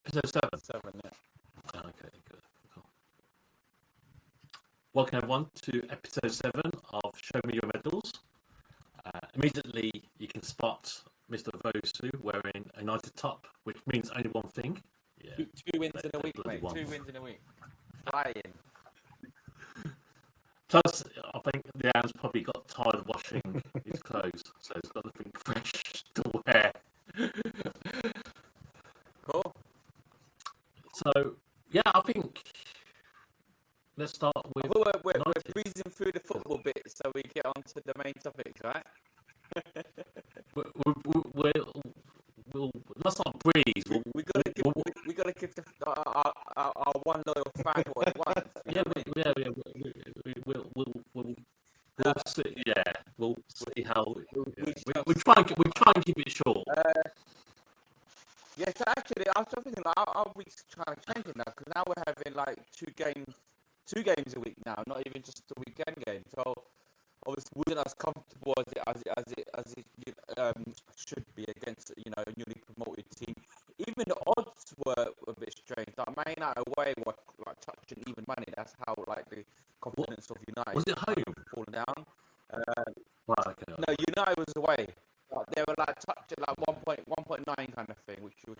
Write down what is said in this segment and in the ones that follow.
Episode 7. 7, yeah. Oh, okay, good. Cool. Welcome everyone to episode 7 of Show Me Your Medals. Immediately you can spot Mr. Vosu wearing a United top, which means only one thing. Yeah, Two wins in a week, bloody mate. one. 2 wins in a week. Flying. Plus, I think Leanne's probably got tired of washing his clothes, so he's got nothing fresh to wear. Cool. So, yeah, I think let's start with. We're breezing through the football bit so we get on to the main topics, right? We'll let's not breeze. We gotta give our one loyal fan what it wants. We'll see. Yeah, we'll see how. We try and keep it short. Yeah, so actually, I was thinking our week's kind of changing now because now we're having like two games a week now, not even just a weekend game. So obviously, wasn't as comfortable as it should be against a newly promoted team. Even the odds were a bit strange. Like Man United away were like touching even money. That's how like the confidence of United was it home? falling down. Right, okay. No, United was away. They were like touching like 1.9 kind of thing, which was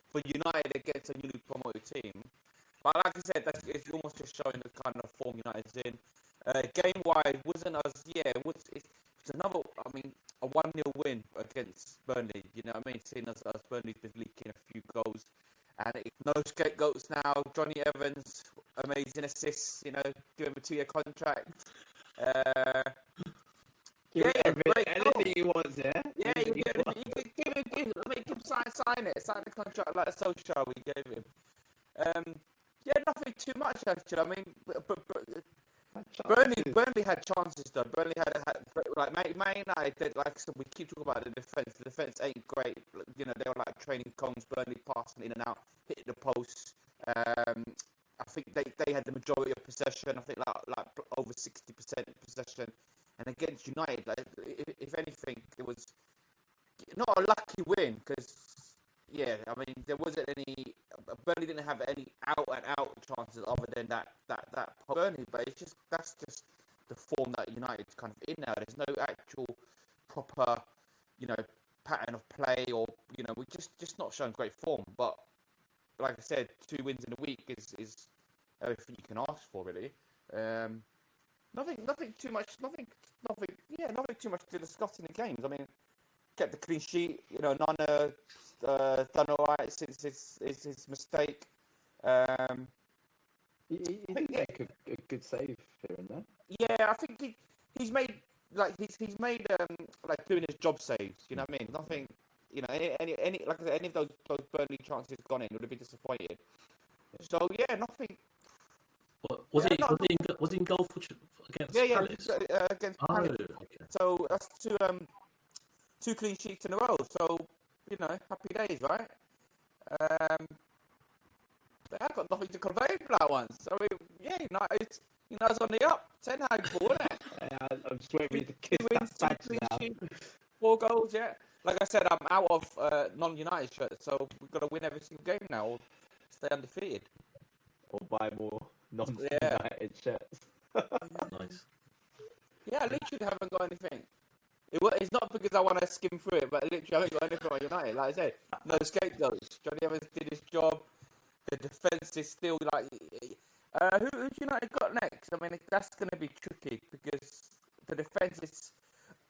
for United against a newly promoted team. But like I said, it's almost just showing the kind of form United's in. Game wise wasn't as it's another a 1-0 win against Burnley. You know what I mean? Seeing as Burnley's been leaking a few goals, and no scapegoats now. Johnny Evans, amazing assists. Give him a 2-year contract. Anything he wants, yeah? Yeah, you give him, make him sign the contract like a social we gave him. Nothing too much actually. I mean, but Burnley had chances though. Burnley had like Man United. Like I said, we keep talking about the defense. The defense ain't great. They were like training cones. Burnley passing in and out, hitting the post. I think they had the majority of possession. I think like over 60% possession. And against United, like, if anything, it was not a lucky win because, there wasn't any. Burnley didn't have any out-and-out chances other than that Burnley. But that's just the form that United's kind of in now. There's no actual proper, pattern of play, or we're just not showing great form. But like I said, 2 wins in a week is everything you can ask for, really. Nothing too much. Nothing too much to discuss in the games. I mean, kept the clean sheet. Nana done all right since his mistake. He make a good save here and there. Yeah, I think he's made he's made like doing his job saves. You know what I mean? Nothing. Any like I said, any of those Burnley chances gone in would have been disappointed. So yeah, nothing. Was he in goal against Palace? Against Palace. Okay. So that's two clean sheets in a row. So happy days, right? I've got nothing to complain for that one. So United's on the up. 10 Hag ball, isn't it? I'm just waiting for you to kiss that badge now. 4 goals, yeah. Like I said, I'm out of non-United shirts, so we've got to win every single game now or stay undefeated. Or buy more non-United shirts. Nice. Yeah, I literally haven't got anything. It's not because I want to skim through it, but I literally haven't got anything on United. Like I said, no scapegoats. Johnny Evans did his job. The defence is still like... who's United got next? I mean, that's going to be tricky because the defence is...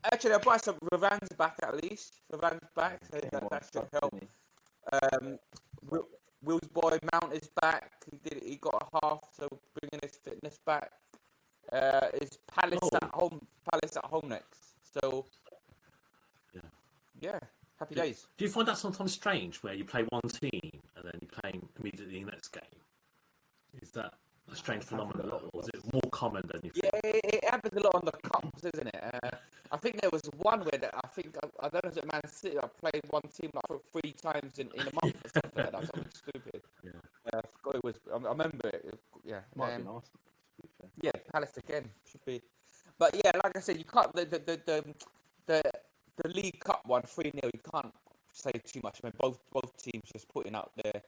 Actually, I'll buy some... Ravan's back at least. Ravan's back, so that should help. Will's boy Mount is back. He got a half, so bringing his fitness back. Is Palace at home? Palace at home next. So yeah, happy days. Do you find that sometimes strange where you play one team and then you play immediately the next game? Is that a strange phenomenon, or is it more common than you think? Yeah, it happens a lot on the cups, isn't it? I think there was one where I don't know if it Man City. I played one team like 3 times in a month or something like that. Something stupid. Yeah. I forgot it was. I remember it. Yeah. Might have been Arsenal. Yeah, Palace again should be. But yeah, like I said, you can't the League Cup one 3-0. You can't say too much. I mean, both teams just putting out their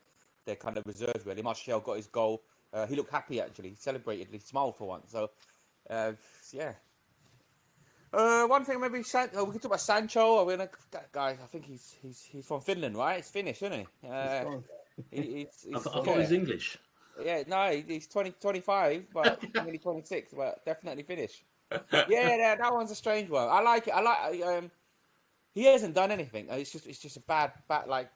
their kind of reserves really. Martial got his goal. He looked happy actually. He celebrated. He smiled for once. So, yeah. One thing maybe we can talk about Sancho. Guys, I think he's from Finland, right? He's Finnish, isn't he? I thought he was English. Yeah, no, he's 25, but nearly 26, but definitely Finnish. Yeah, that one's a strange one. I like it. He hasn't done anything. It's just a bad like.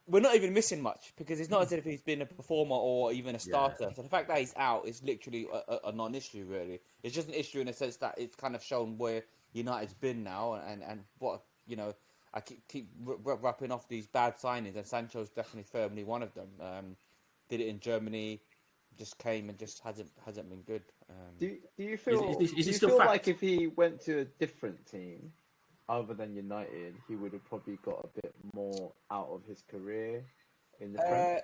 We're not even missing much because it's not as if he's been a performer or even a starter. Yeah. So the fact that he's out is literally a non-issue, really. It's just an issue in the sense that it's kind of shown where United's been now and what, you know, I keep wrapping off these bad signings, and Sancho's definitely firmly one of them. Did it in Germany, just came and just hasn't been good. Do you feel like if he went to a different team other than United, he would have probably got a bit more out of his career in the Prem?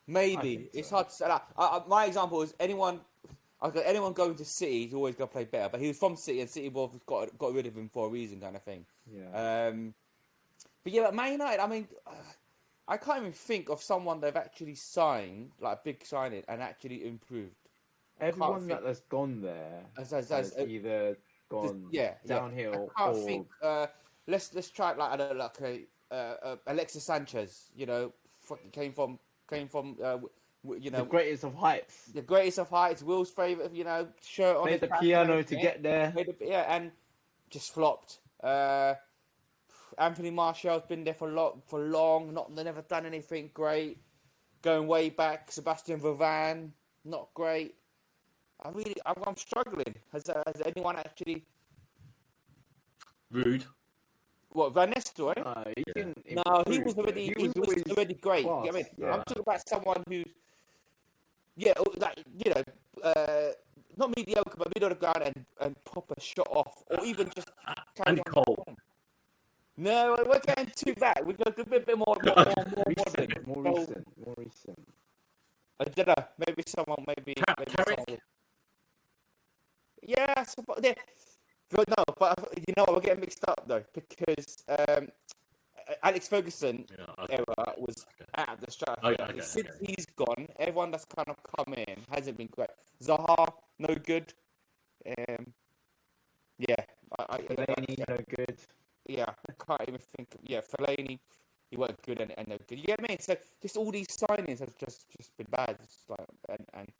Maybe. It's hard to say. My example is anyone going to City, he's always going to play better. But he was from City, and City got rid of him for a reason, kind of thing. Yeah. But yeah, Man United, I mean, I can't even think of someone they've actually signed, like a big signing, and actually improved. Everyone that's gone there has either gone downhill. I can't think. Let's try it like Alexis Sanchez. You know, came from you know, the greatest of heights. The greatest of heights. Will's favourite, you know, shirt on. Played the piano to get there. And just flopped. Anthony Martial's been there for long. They never done anything great. Going way back, Sebastian Vervan, not great. I'm struggling. Has anyone actually? Rude. What, Van Nistelrooy? He was already great. You know what I mean? Yeah. I'm talking about someone who's, like, you know, not mediocre, but middle of the ground and pop a shot off, or even just. Andy Cole. No, we're getting too back. We've got a bit more modern. More recent. I don't know. Maybe someone. Yeah, but you know what? We're getting mixed up though because Alex Ferguson era was out of the stratosphere. Since he's gone, everyone that's kind of come in hasn't been great. Zaha, no good. Fellaini, no good. Yeah, I can't even think. Fellaini, he wasn't good and no good. You get me? So just all these signings have just been bad. It's like, and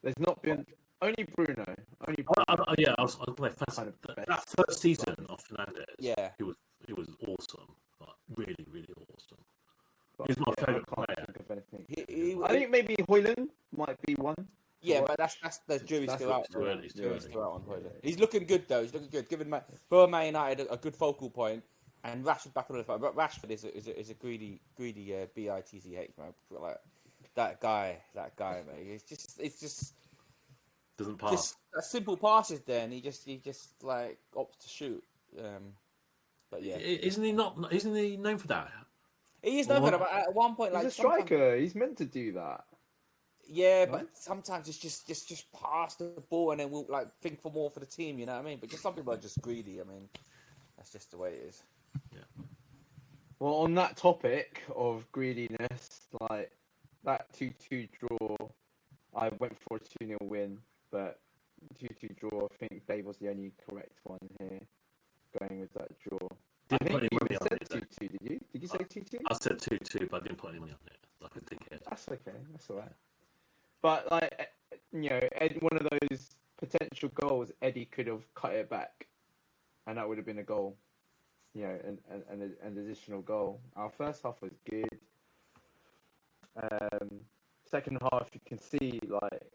there's not been. Only Bruno. I was that first season of Fernandes. Yeah, he was awesome. Like, really, really awesome. He's my favourite player. I think maybe Højlund might be one. Yeah, but that's the jury's still out. Still out on Højlund. He's looking good though. He's looking good. Giving Man United a good focal point, and Rashford back on the front. But Rashford is a greedy bitch, man. Like that guy, mate. It's just. Doesn't pass. Just a simple passes there, and he just like opts to shoot. But yeah, isn't he known for that? He is known for that. But at one point, he's a striker. He's meant to do that. Yeah, no? But sometimes it's just pass the ball, and then we'll like think for more for the team. You know what I mean? But just some people are just greedy. I mean, that's just the way it is. Yeah. Well, on that topic of greediness, like that 2-2 draw, I went for a 2-0 win. But 2-2 draw, I think Dave was the only correct one here, going with that draw. Didn't put any money on it. 2-2, did you? Did you say 2-2? I said 2-2, but I didn't put any money on it. Like a dickhead. That's okay. That's all right. But like, you know, one of those potential goals, Eddie could have cut it back, and that would have been a goal. You know, an additional goal. Our first half was good. Second half, you can see like.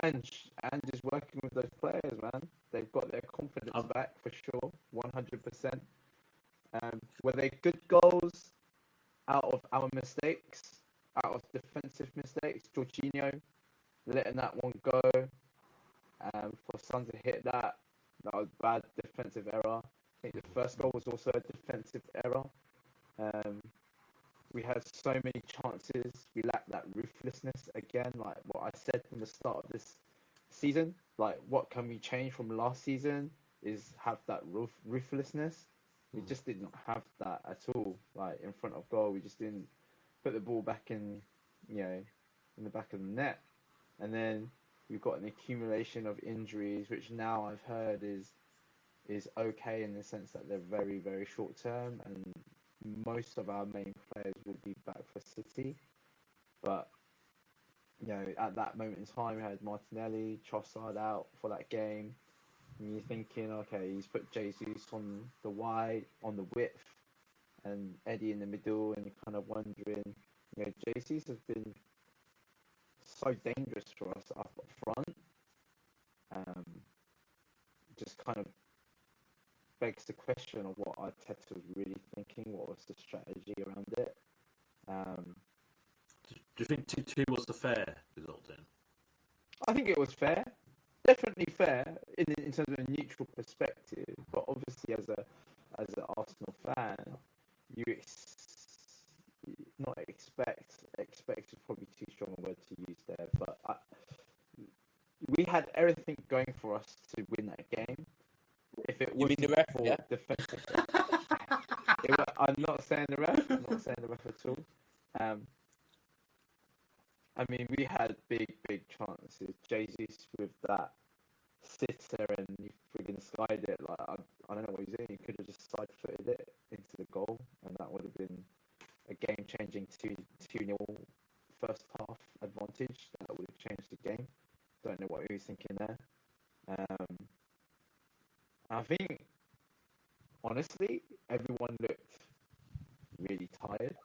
And just working with those players, man. They've got their confidence back for sure, 100%. Were they good goals out of our mistakes, out of defensive mistakes? Jorginho letting that one go. For Son to hit that was bad defensive error. I think the first goal was also a defensive error. We had so many chances. We lacked that ruthlessness again, like what I said from the start of this season. Like, what can we change from last season is have that ruthlessness. We just didn't have that at all. Like in front of goal, we just didn't put the ball back in, in the back of the net. And then we've got an accumulation of injuries, which now I've heard is okay in the sense that they're very, very short term, and most of our main players will be back for City. But at that moment in time, we had Martinelli, Trossard out for that game. And you're thinking, okay, he's put Jesus on the wide, on the width, and Eddie in the middle, and you're kind of wondering, Jesus has been so dangerous for us up front. Just kind of begs the question of what Arteta was really thinking, what was the strategy around it. Do you think 2-2 was the fair result then? I think it was fair, definitely fair in terms of a neutral perspective. But obviously, as an Arsenal fan, you not expect is probably too strong a word to use there. But we had everything going for us to win that game. If it wasn't the ref, for yeah? defensive, I'm not saying the ref. I'm not saying the ref at all. I mean, we had big chances. Jesus with that sitter, and he friggin' skied it. Like I don't know what he's doing. He could have just side-footed it into the goal, and that would have been a game-changing 2-0 first half advantage. That would have changed the game. Don't know what he was thinking there. I think, honestly, everyone looked really tired,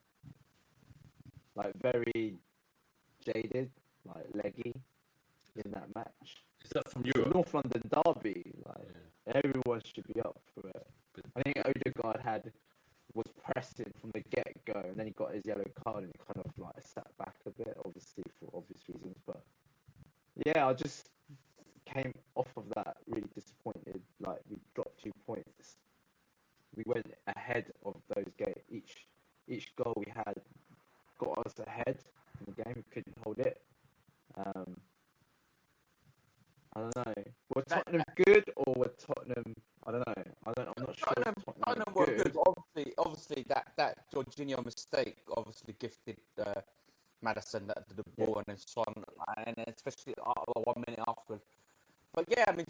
like very jaded, like leggy in that match. Is that from It's a Europe? North London derby, everyone should be up for it. I think Odegaard was pressing from the get-go, and then he got his yellow card, and it kind of like sat back a bit, obviously for obvious reasons. But yeah, I just came off of that really disappointed. Like, we dropped 2 points. We went ahead of those games. Each goal we had got us ahead in the game. We couldn't hold it. I don't know. Were Tottenham good, or were Tottenham? I don't know. I'm not sure. Tottenham were good. Obviously, that Jorginho mistake obviously gifted Maddison the ball, and then Son, and especially 1 minute afterwards. But yeah, I mean,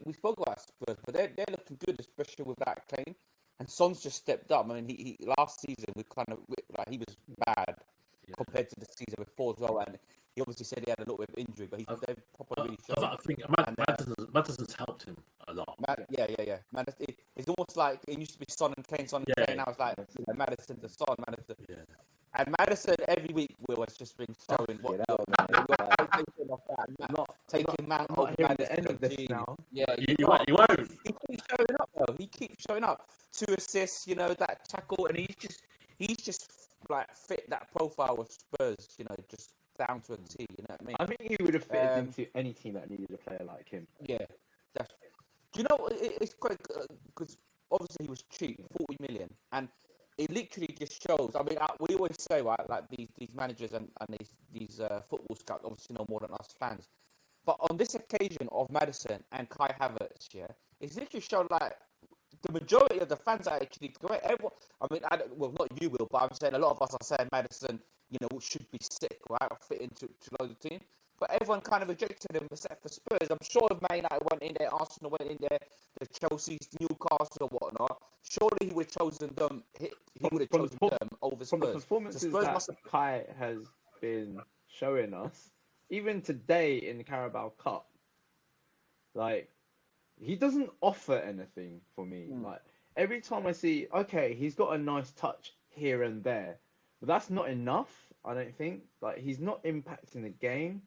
we spoke about Spurs, but they're looking good, especially with that Kane. And Son's just stepped up. I mean, he last season he was bad compared to the season before as well. And he obviously said he had a little bit of injury, but they've probably really shown. I think Maddison's helped him a lot. Yeah. It's almost like it used to be Son and Kane. Now it's like Maddison to Son, Maddison. Yeah. And Maddison every week has just been showing taking Mount off Maddison. Yeah, you won't. He keeps showing up though. He keeps showing up. 2 assists, that tackle, and he's just like fit that profile of Spurs, just down to a T. You know what I mean? I think he would have fitted into any team that needed a player like him. Yeah, do you know it's quite because obviously he was cheap, 40 million, and it literally just shows. I mean, we always say, right, like these managers and these football scouts obviously know more than us fans. But on this occasion of Maddison and Kai Havertz, it's literally shown like the majority of the fans are actually correct. Everyone, I mean, not you will, but I'm saying a lot of us are saying Maddison, should be sick, right, or fit into loads of team. But everyone kind of rejected him except for Spurs. I'm sure if Man United went in there, Arsenal went in there, the Chelsea's, Newcastle, or whatnot, surely he would have chosen them. He would have chosen them over Spurs. From the performances that Kai has been showing us, even today in the Carabao Cup, like, he doesn't offer anything for me. Like, every time I see, okay, he's got a nice touch here and there, but that's not enough, I don't think. Like, he's not impacting the game.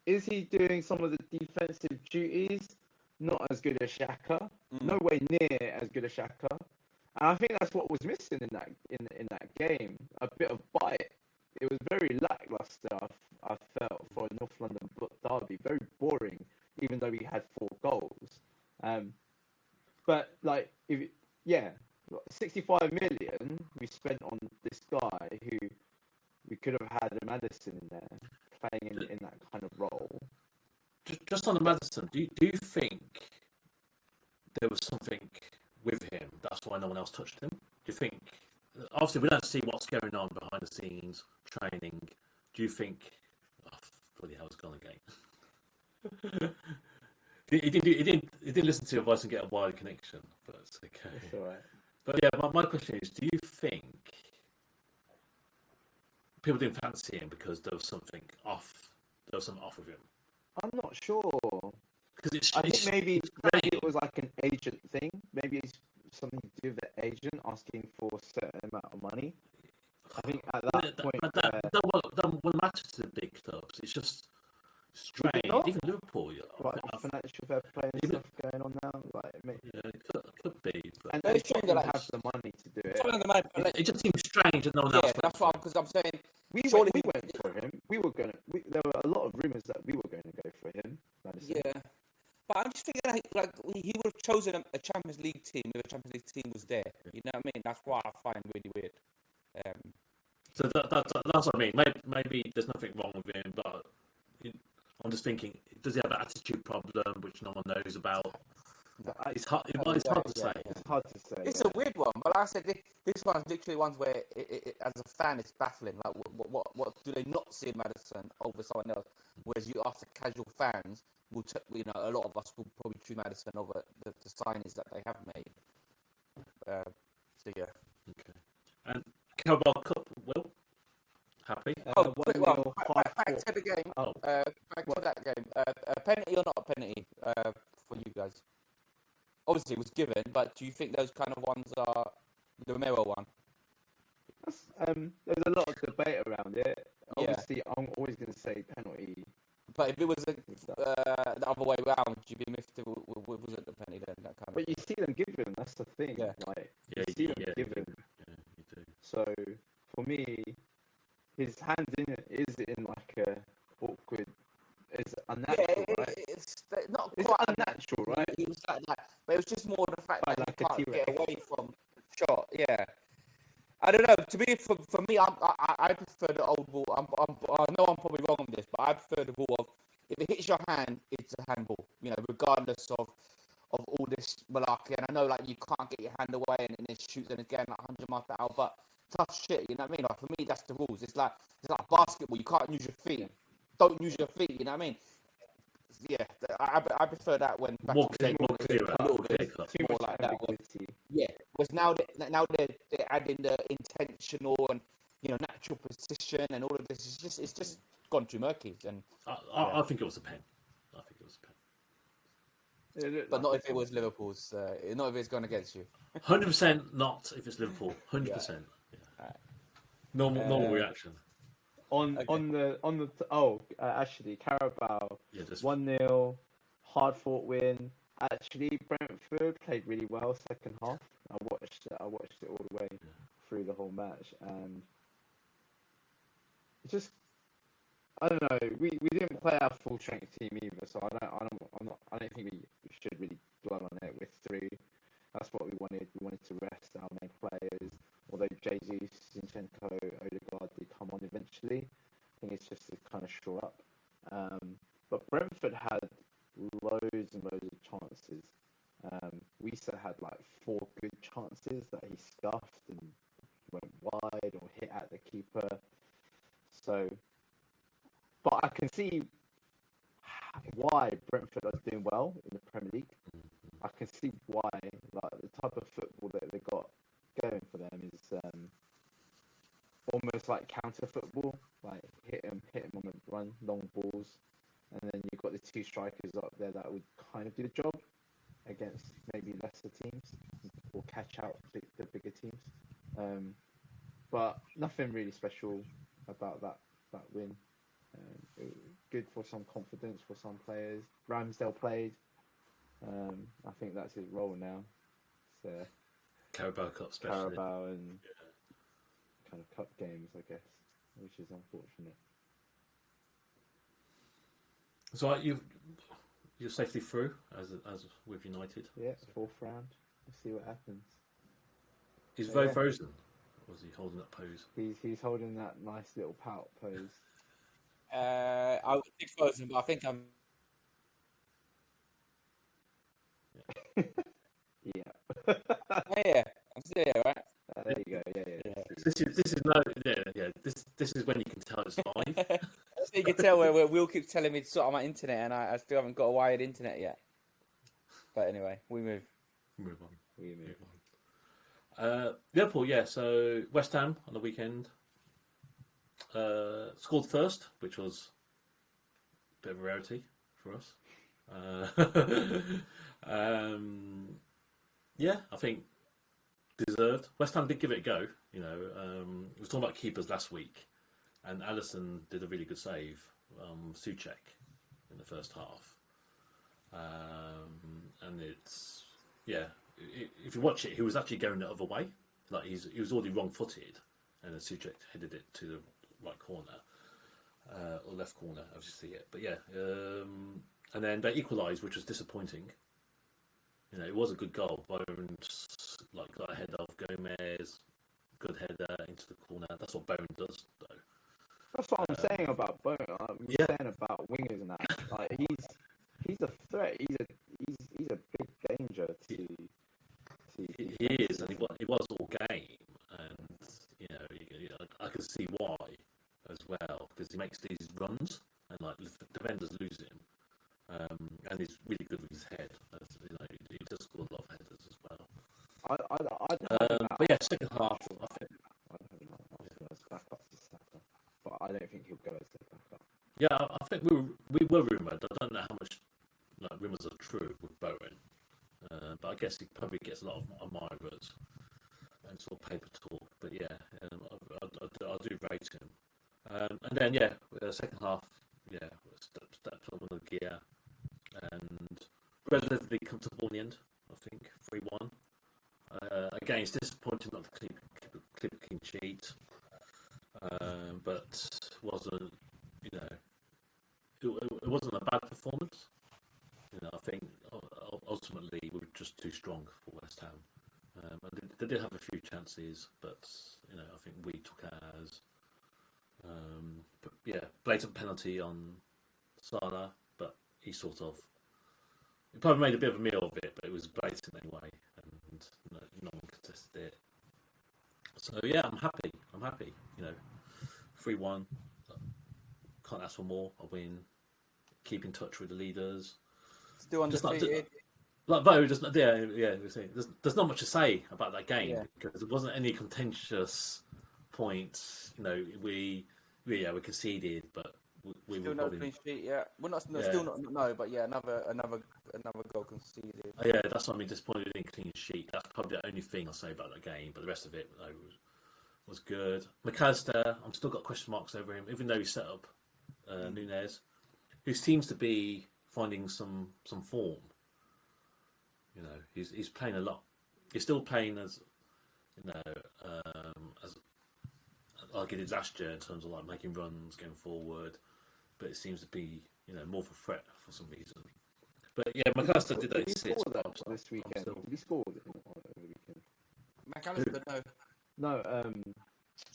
Is he doing some of the defensive duties? Not as good as Xhaka. No way near as good as Xhaka. And I think that's what was missing in that game. A bit of bite. It was very lackluster, I felt, for a North London derby. Very boring, even though we had 4 goals. But, like, 65 million we spent on this guy who we could have had a Maddison in there, playing in that kind of role. Just on the Maddison, do you think there was something with him. That's why no one else touched him. Do you think? Obviously, we don't see what's going on behind the scenes, training. Do you think? Oh, bloody hell, it's gone again. He didn't listen to your voice and get a wired connection, but it's okay. It's all right. But yeah, my question is: do you think people didn't fancy him because there was something off? There was something off with him. I'm not sure. Because I think maybe great. it was like an agent thing. Maybe it's something to do with the agent asking for a certain amount of money. I think at that point, that won't matter to the big clubs. It's just strange. Even Liverpool, like financial fair play and stuff going on now. Like, yeah, it could be. But and Very they strange don't that have the money to do it. it just seems strange that no one else. Yeah, that's why, because I'm saying We went for him. There were a lot of rumours that we were going to go for him. Madison. yeah. But I'm just thinking, like he would have chosen a Champions League team if a Champions League team was there. You know what I mean? That's what I find really weird. So that's what I mean. Maybe there's nothing wrong with him, but I'm just thinking, does he have an attitude problem which no one knows about? It's hard to say. It's hard to say. It's a weird one, but like I said, this one's literally ones where, as a fan, it's baffling. Like, what do they not see in Madison over someone else? Whereas you ask the casual fans, a lot of us will probably choose Madison over the signings that they have made. So yeah. Okay. And Carabao Cup, Will? Happy? Quick one. Back to the game. Back to that game. A penalty or not a penalty for you guys? Obviously, it was given, but do you think those kind of ones are the Romero one? There's a lot of debate around it. Obviously, I'm always going to say penalty. But if it was the other way round, would you be miffed? Was it the penalty then? That kind of. But you see them given. That's the thing. Yeah. Like you see them given. Yeah, you do. So for me, his hand is in like a awkward. It's unnatural, right? It's not It's quite unnatural, right? He was like that, but it was just more the fact Like that a you can't T-Rex. get away from shot. Yeah, I don't know. To me, for me, I prefer the old rule. I know I'm probably wrong on this, but I prefer the rule of if it hits your hand, it's a handball. You know, regardless of all this malarkey. And I know like you can't get your hand away and it shoots and again like 100 miles per hour, but tough shit. You know what I mean? Like for me, that's the rules. It's like basketball. You can't use your feet. Don't use your feet. You know what I mean? Yeah, I prefer that when More clear, more like that. Yeah, because now they're adding the intentional and natural precision and all of this. It's just gone too murky. And I think it was a pen. But not if it was Liverpool's. Not if it's gone against you. 100% not if it's Liverpool. 100%. Yeah. Normal reaction. Actually, Carabao, Yeah, 1-0, hard fought win. Actually, Brentford played really well second half. I watched it all the way through the whole match, and it's just I don't know. We didn't play our full strength team either, so I don't think we should really dwell on it. With 3, that's what we wanted. We wanted to rest our main players. Although Jesus, Zinchenko, Odegaard did come on eventually, I think it's just to kind of shore up. But Brentford had loads and loads of chances. Wisa had like 4 good chances that he stuffed and went wide or hit at the keeper. So, but I can see why Brentford are doing well in the Premier League. I can see why, like the type of football that they got going for them is almost like counter football, like hit him on the run, long balls, and then you've got the 2 strikers up there that would kind of do the job against maybe lesser teams or catch out the bigger teams. But nothing really special about that win. Good for some confidence for some players. Ramsdale played. I think that's his role now. So Carabao Cup especially. Carabao and kind of cup games, I guess, which is unfortunate. So you're safely through as with United. Yeah, 4th round. We'll see what happens. Is Vo frozen? Or is he holding that pose? He's holding that nice little pout pose. I would be frozen, but I think I'm. Yeah. Oh yeah, I'm still here, right? There you go. Yeah, yeah. Yeah. This is no, yeah. This is when you can tell it's live. So you can tell where Will keeps telling me to sort out my internet, and I still haven't got a wired internet yet. But anyway, we move. Move on. We move. Move on. Liverpool, yeah. So West Ham on the weekend scored first, which was a bit of a rarity for us. Yeah, I think deserved. West Ham did give it a go. You know, we were talking about keepers last week, and Alisson did a really good save. Souček in the first half, and it's if you watch it, he was actually going the other way. Like he was already wrong-footed, and then Souček headed it to the right corner or left corner, as you see it. But yeah, and then they equalised, which was disappointing. You know, it was a good goal. Bowen like got ahead of Gomez, good header into the corner. That's what Bowen does, though. That's what I'm saying about Bowen. I'm saying about wingers and that. Like he's a threat. He's a big danger to. He is, and he was all game, and you know, I can see why as well, because he makes these runs and like defenders lose him, and he's really good with his head. As, you know, he does score a lot of headers as well. But yeah, second half, I think. But I don't think he'll go as the backup. Yeah, I think we were rumoured. I don't know how much rumours are true with Bowen, but I guess he probably gets a lot of admirers and sort of paper talk. But yeah, I do rate him. And then second half, stepped up on the gear and relatively comfortable in the end. I think 3-1. Again, it's disappointing not to keep a clean sheet, but wasn't it wasn't a bad performance. You know, I think ultimately we were just too strong for West Ham. And they did have a few chances, but you know, I think we took ours. But yeah, blatant penalty on Salah, but he probably made a bit of a meal of it, but it was blatant anyway, and no one contested it. So yeah, I'm happy. You know, 3-1. Can't ask for more. A win. Keep in touch with the leaders. Still undefeated. There's not much to say about that game because there wasn't any contentious points. You know, we conceded, but we still were no probably clean sheet. Yeah, we're not still not but yeah, another goal conceded. yeah. That's what I mean. Disappointed in clean sheet. That's probably the only thing I'll say about that game. But the rest of it was good. McAllister, I'm still got question marks over him, even though he set up Nunez, who seems to be finding some form. You know, he's playing a lot. He's still playing as like he did last year in terms of like making runs, going forward. But it seems to be more of a threat for some reason. But yeah, McAllister did that assist this weekend. Did he score over the weekend? McAllister, no.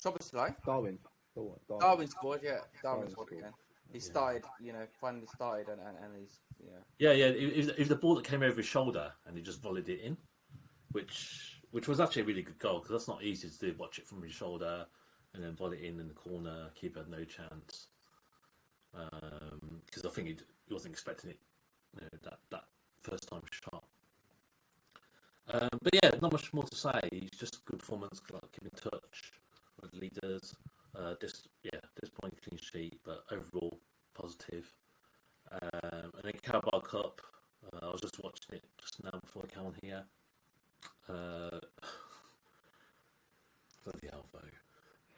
Szoboszlai? Darwin. Darwin scored, yeah. Darwin scored again. He started, finally started, and he's, Yeah. It was the ball that came over his shoulder, and he just volleyed it in, which was actually a really good goal, because that's not easy to do. Watch it from his shoulder, and then volley it in the corner. Keeper had no chance, because I think he wasn't expecting it, that first time shot. But yeah, not much more to say. He's just a good performance, keep in touch with leaders. Disappointing clean sheet, but overall positive. And then Carabao Cup, I was just watching it just now before I came on here. Bloody hell, though.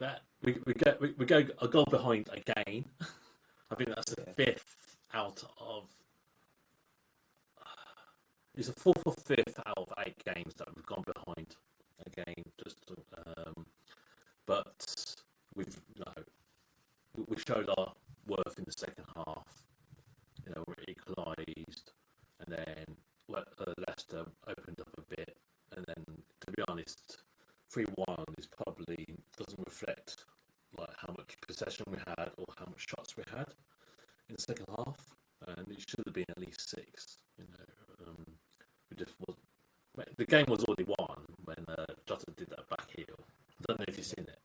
That we go a goal behind again. I think that's the fifth out of. It's a fourth or fifth out of 8 games that we've gone behind again. But we showed our worth in the second half. We equalised, and then Leicester opened up a bit, and then to be honest, 3-1 is probably doesn't reflect like how much possession we had or how much shots we had in the second half, and it should have been at least 6. We just The game was already won when Jota did that back heel. I don't know if you've seen it.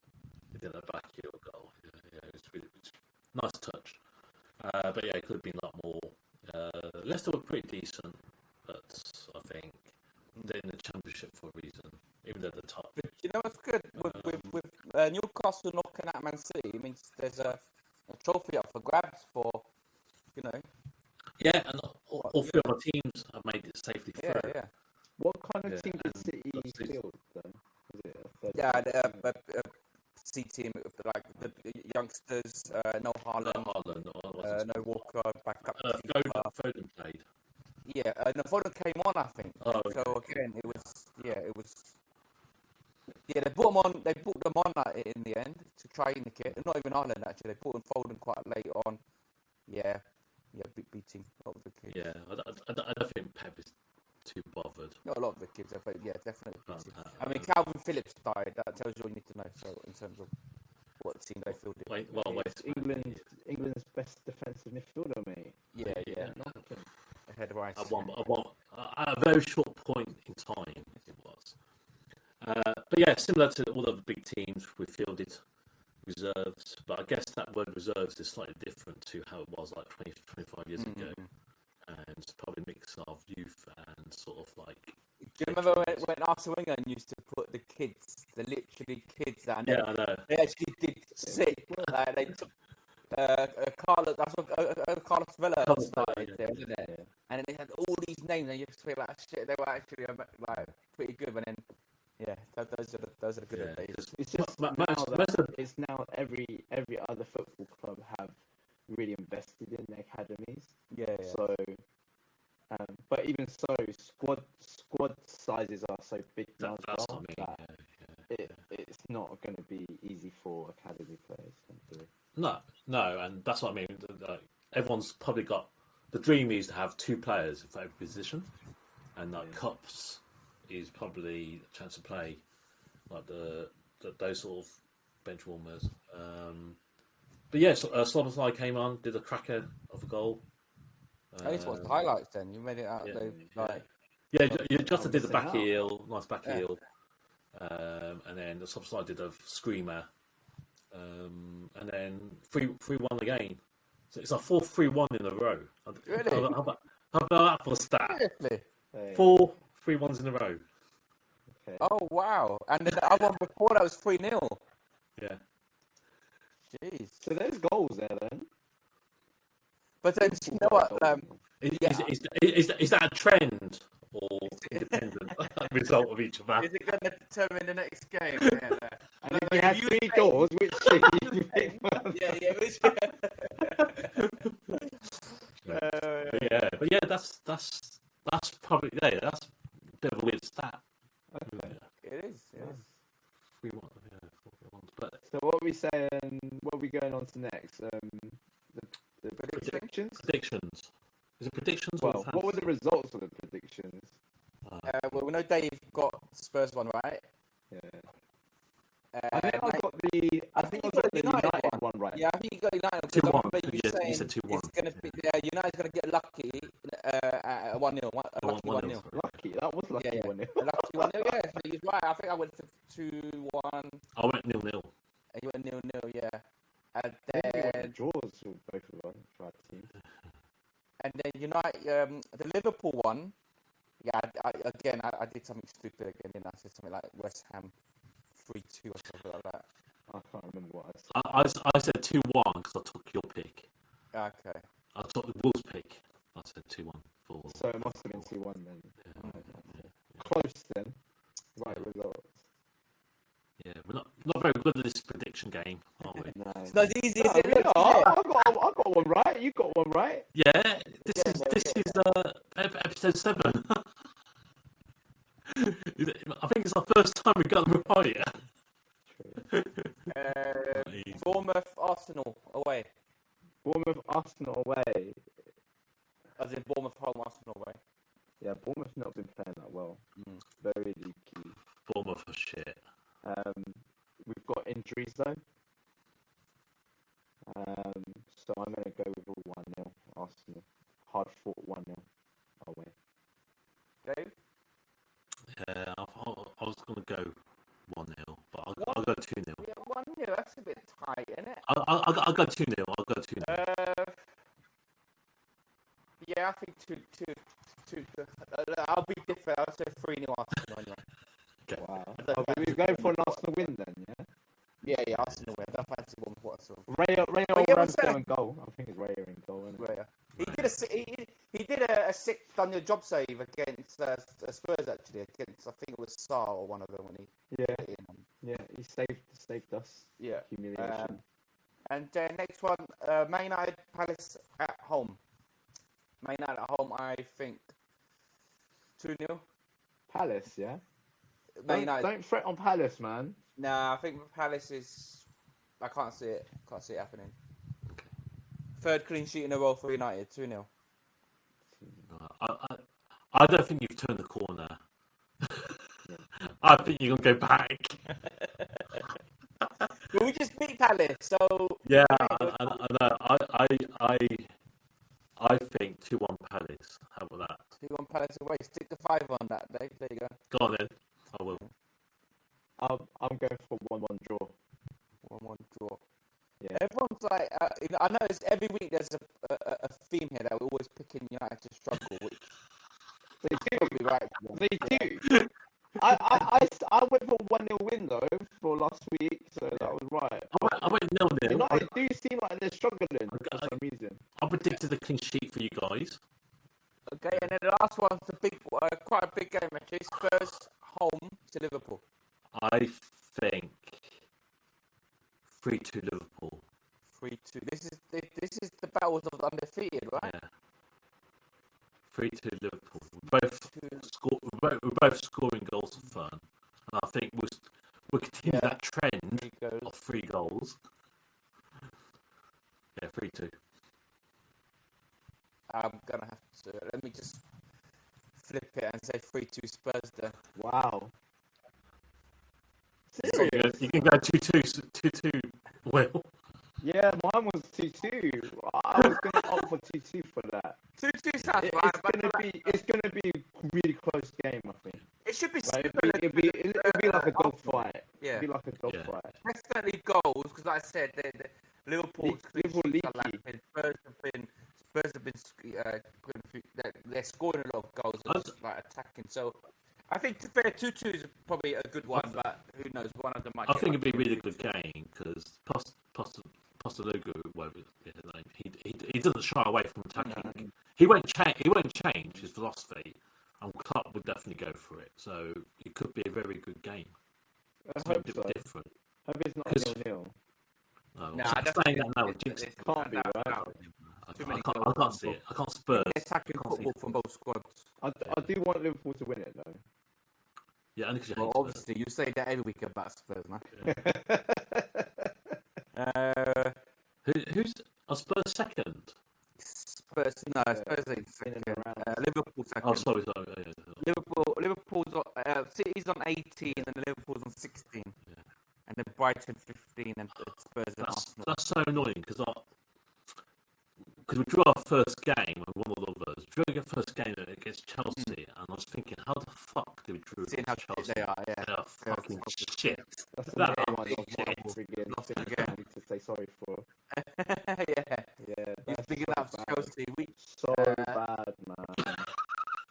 He did that back heel goal. It's nice touch. But yeah, it could have been a lot more. Leicester were pretty decent, but I think they're in the Championship for a reason, even though they're top. But you know what's good with Newcastle knocking out Man City? It means there's a trophy up for grabs for, you know. Yeah, and all three of our teams have made it safely Yeah, through. yeah. What kind of Yeah, team did and City obviously- field then? Was it a third Yeah, team? the C team, like the youngsters, no Haaland, no Walker, backup keeper. Foden played. Yeah, no Foden came on, I think. Oh, So okay. again, it was. Yeah, they brought them on in the end to try and nick it. Not even Haaland actually. They brought in Foden quite late on. Yeah, beating a lot of the kids. Yeah, I don't think Pep is too bothered. Not a lot of the kids, but yeah, definitely. About Beating. that. I mean, Calvin Phillips died. That tells you all you need to know. So in terms of what team they fielded. England's best defensive midfielder, mate. Yeah. Ahead of Rice. At a very short point in time, it was. But yeah, similar to all the big teams, we fielded reserves, but I guess that word reserves is slightly different to how it was like 20, 25 years ago. And it's probably a mix of youth and sort of like. Do you remember when Arsene Wenger used to put the kids, the literally kids, and Yeah, I know. they actually did sick. Like they took Carlos, that's what Carlos Vela Carlos Vela, started yeah. there, wasn't it? Yeah. And then they had all these names, and you just feel like shit. They were actually like pretty good, but then yeah, those are the good Yeah, days. It's just Most- now most that of- it's now every other football club have really invested in their academies. Yeah. So, but even so, squad sizes are so big now as That's well what I mean. that it's not going to be easy for academy players to do. No, and that's what I mean. Like, everyone's probably got the dream is to have two players for every position, and like cups is probably a chance to play like those sort of bench warmers. But yeah, Sloboslai came on, did a cracker of a goal. I need to watch the highlights. Then you made it out. Yeah, Like Yeah, you just did the missing back out. heel, nice back Yeah. heel, and then the Sloboslai did a screamer, and then 3-1 again. So it's a 4-3-1 in a row. Really? How about that for a stat? seriously. Hey, 4 3-1s in a row. okay. Oh wow! And then the other one before that was 3-0. Yeah. Jeez. So there's goals there then. But then you know what? Is that a trend or independent result of each of that? Is it going to determine the next game? And if you had three goals, which team you pick first? But yeah, that's probably that's a bit of a weird stat. Okay. It is. 3-1, yeah, 4-1. But So what are we saying? What are we going on to next? The predictions. predictions. Is it predictions Well, or what were the results of the predictions? Well, we know Dave got Spurs one right. Yeah. I think I got I think you got the United one right. Yeah, I think you got United. 2-1. Because I remember you Yeah, saying you said 2-1. it's going to be United's going to get lucky at 1-0. Lucky 1-0. Lucky. That was lucky Yeah. one. Lucky 1-0. Yeah, so he's right. I think I went for 2-1. I went 0-0. And you went 0-0. Yeah. And I think we then went draws with both of us for our team. United, the Liverpool one. Yeah, I did something stupid again. Didn't I? I said something like West Ham 3-2 or something like that. I can't remember what I said. I said 2-1 because I took your pick. Okay. I took the Wolves pick. I said 2-1 for. So it must have been 2-1 then. Close then. Right results. Yeah, we're not very good at this prediction game, are we? No. It's not easy, is No, it? we are. I got one right. You got one right. Yeah, this is episode 7. I think it's our first time we got them right. Bournemouth, Arsenal away. Bournemouth, Arsenal away. As in Bournemouth home, Arsenal away. Yeah, Bournemouth not been playing that well. Mm. Very leaky. Bournemouth for shit. We've got injuries though. So I'm going to go with a 1-0 Arsenal. Hard fought 1-0 away. Dave? was going to go 1-0, but I'll go 2-0. Yeah, 1-0. That's a bit tight, isn't it? I'll go 2-0. I'll go 2-0. Yeah, I think 2. I'll be different. I'll say 3-0 Arsenal anyway. Okay. Wow. We're going for an Arsenal win then, yeah? Yeah, Arsenal win. I don't fancy one whatsoever. Raya Oh, yeah, what's Ramsdale that? in goal. I think it's Raya in goal, isn't it? Yeah. He did a sick done your job save against Spurs actually. Against I think it was Sarr or one of them when he Yeah, hit him. yeah. He saved us. Yeah. Humiliation. And next one, Man United Palace at home. Man United at home, I think 2-0. Palace, yeah? Man United. Don't fret on Palace, man. Nah, I think Palace is. I can't see it. Can't see it happening. Third clean sheet in a row for United. 2-0. I don't think you've turned the corner. I think you're going to go back. Well, we just beat Palace, so Yeah, I know. I think 2-1 Palace. How about that? 2-1 Palace away. Stick the 5 on that, Dave. There you go. Go on then. I will. I'm going for 1-1 draw. 1-1 draw. Yeah. Everyone's like, I notice every week there's a theme here that we're always picking United to struggle, which They do. probably right. They do. I went for 1-0 win though for last week, so that was right. I went 0-0. United do seem like they're struggling for some reason. I predicted a clean sheet for you guys. Okay, and then the last one's the big, quite a big game actually. Spurs home to Liverpool. I think 3-2 Liverpool. 3-2. This is the battles of the undefeated, right? Yeah. 3-2 Liverpool. We're both scoring goals for fun, and I think we'll continue that trend of 3 goals. Yeah, 3-2. I'm gonna have to. Let me just flip it and say 3-2 Spurs then. Wow. So you can go 2-2 Will. Yeah, mine was 2-2. I was going to opt for 2-2 for that. 2-2 sounds right. It's gonna be a really close game, I think. It should be Like, similar. it'd be like a dog fight. Yeah. It'd be like a dog fight. Definitely goals, because like I said, Liverpool's Liverpool clean sheets are leaky. lacking. Spurs have been they're scoring a lot of goals and like attacking. So I think to fair 2-2 is probably a good one, but who knows? One of them might. I think it'd be a really good game because Postologo, whatever his name, he doesn't shy away from attacking. No. He won't change his philosophy, and Klopp would definitely go for it. So it could be a very good game. I hope so. Different. Hope it's not 0-0. No, Nah, I'm saying that now. Can't be, right? I can't see it. I can't Spurs. Attacking football from both squads. I do want Liverpool to win it though. Yeah, only because you Well, hate obviously, you say that every week about Spurs, man. Who's Spurs second? Spurs ain't second. In and around. Liverpool second. Oh, sorry. Yeah. Liverpool's on, City's on 18 and then Liverpool's on 16. Yeah. And then Brighton 15 and Spurs and Arsenal. That's so annoying because we drew our first game and one of the others. Drew our first game against Chelsea, and I was thinking, how the fuck did we drew Seeing how against shit Chelsea? they are, yeah. They are fucking shit. That's That another are one of shit. Marvel begins. Lost Things again. I need to say sorry for. Yeah. Yeah, He's that's picking so up bad. Chelsea. So bad, man.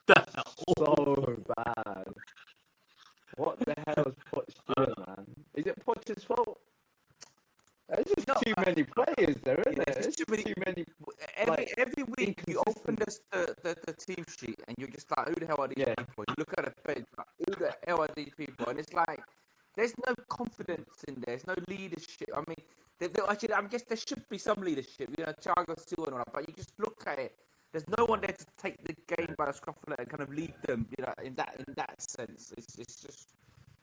That's So bad. What the hell is Poch doing, man? Is it Poch's fault? There's just too many players there, isn't Yeah, there? there's There's too just many- too many. Every week you open inconsistent. the team sheet and you're just like, who the hell are these Yeah. people? You look at the bench, like, who the hell are these people? And it's like, there's no confidence in there. There's no leadership. I mean, actually, I guess there should be some leadership. You know, Thiago Silva and all that. But you just look at it. There's no one there to take the game by the scruff of the neck and kind of lead them. You know, in that sense, it's just.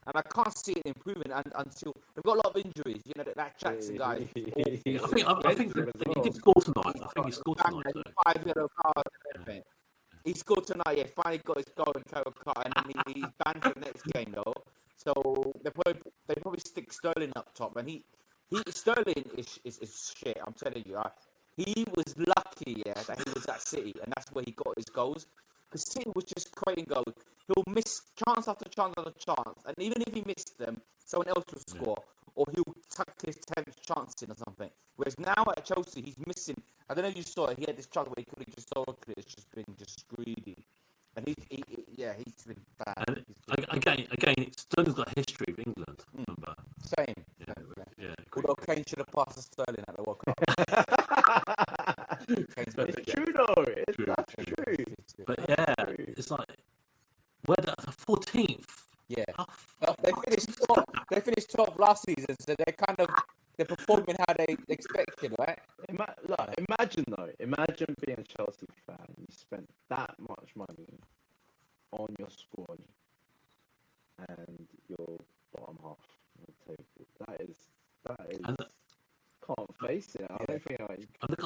And I can't see it improving until they've got a lot of injuries. You know, that Jackson guy. I think he scored tonight. I think he scored tonight. Though. 5 yellow cards and everything. He scored tonight. Yeah, finally got his goal in Carroll Cut, and then he's banned for the next game though. So they probably stick Sterling up top, and Sterling is shit. I'm telling you. He was lucky, that he was at City, and that's where he got his goals. because City was just creating goals. He'll miss chance after chance after chance, and even if he missed them, someone else will score, or he'll tuck his 10th chance in or something. Whereas now at Chelsea, he's missing. I don't know if you saw it. He had this chance where he could have just historically, it's just been just greedy, and he's been bad. And again, Sterling's got a history of England. Remember? Same. Yeah. Although Kane should have passed to Sterling at the World Cup. It's true though. That's true. But yeah, it's like we're the 14th. Yeah. They finished 12th last season, so they're performing how they expected, right? Imagine being a Chelsea fan. You spent that much money on your squad, and you're bottom half of the table. That is. Can't face it. I don't think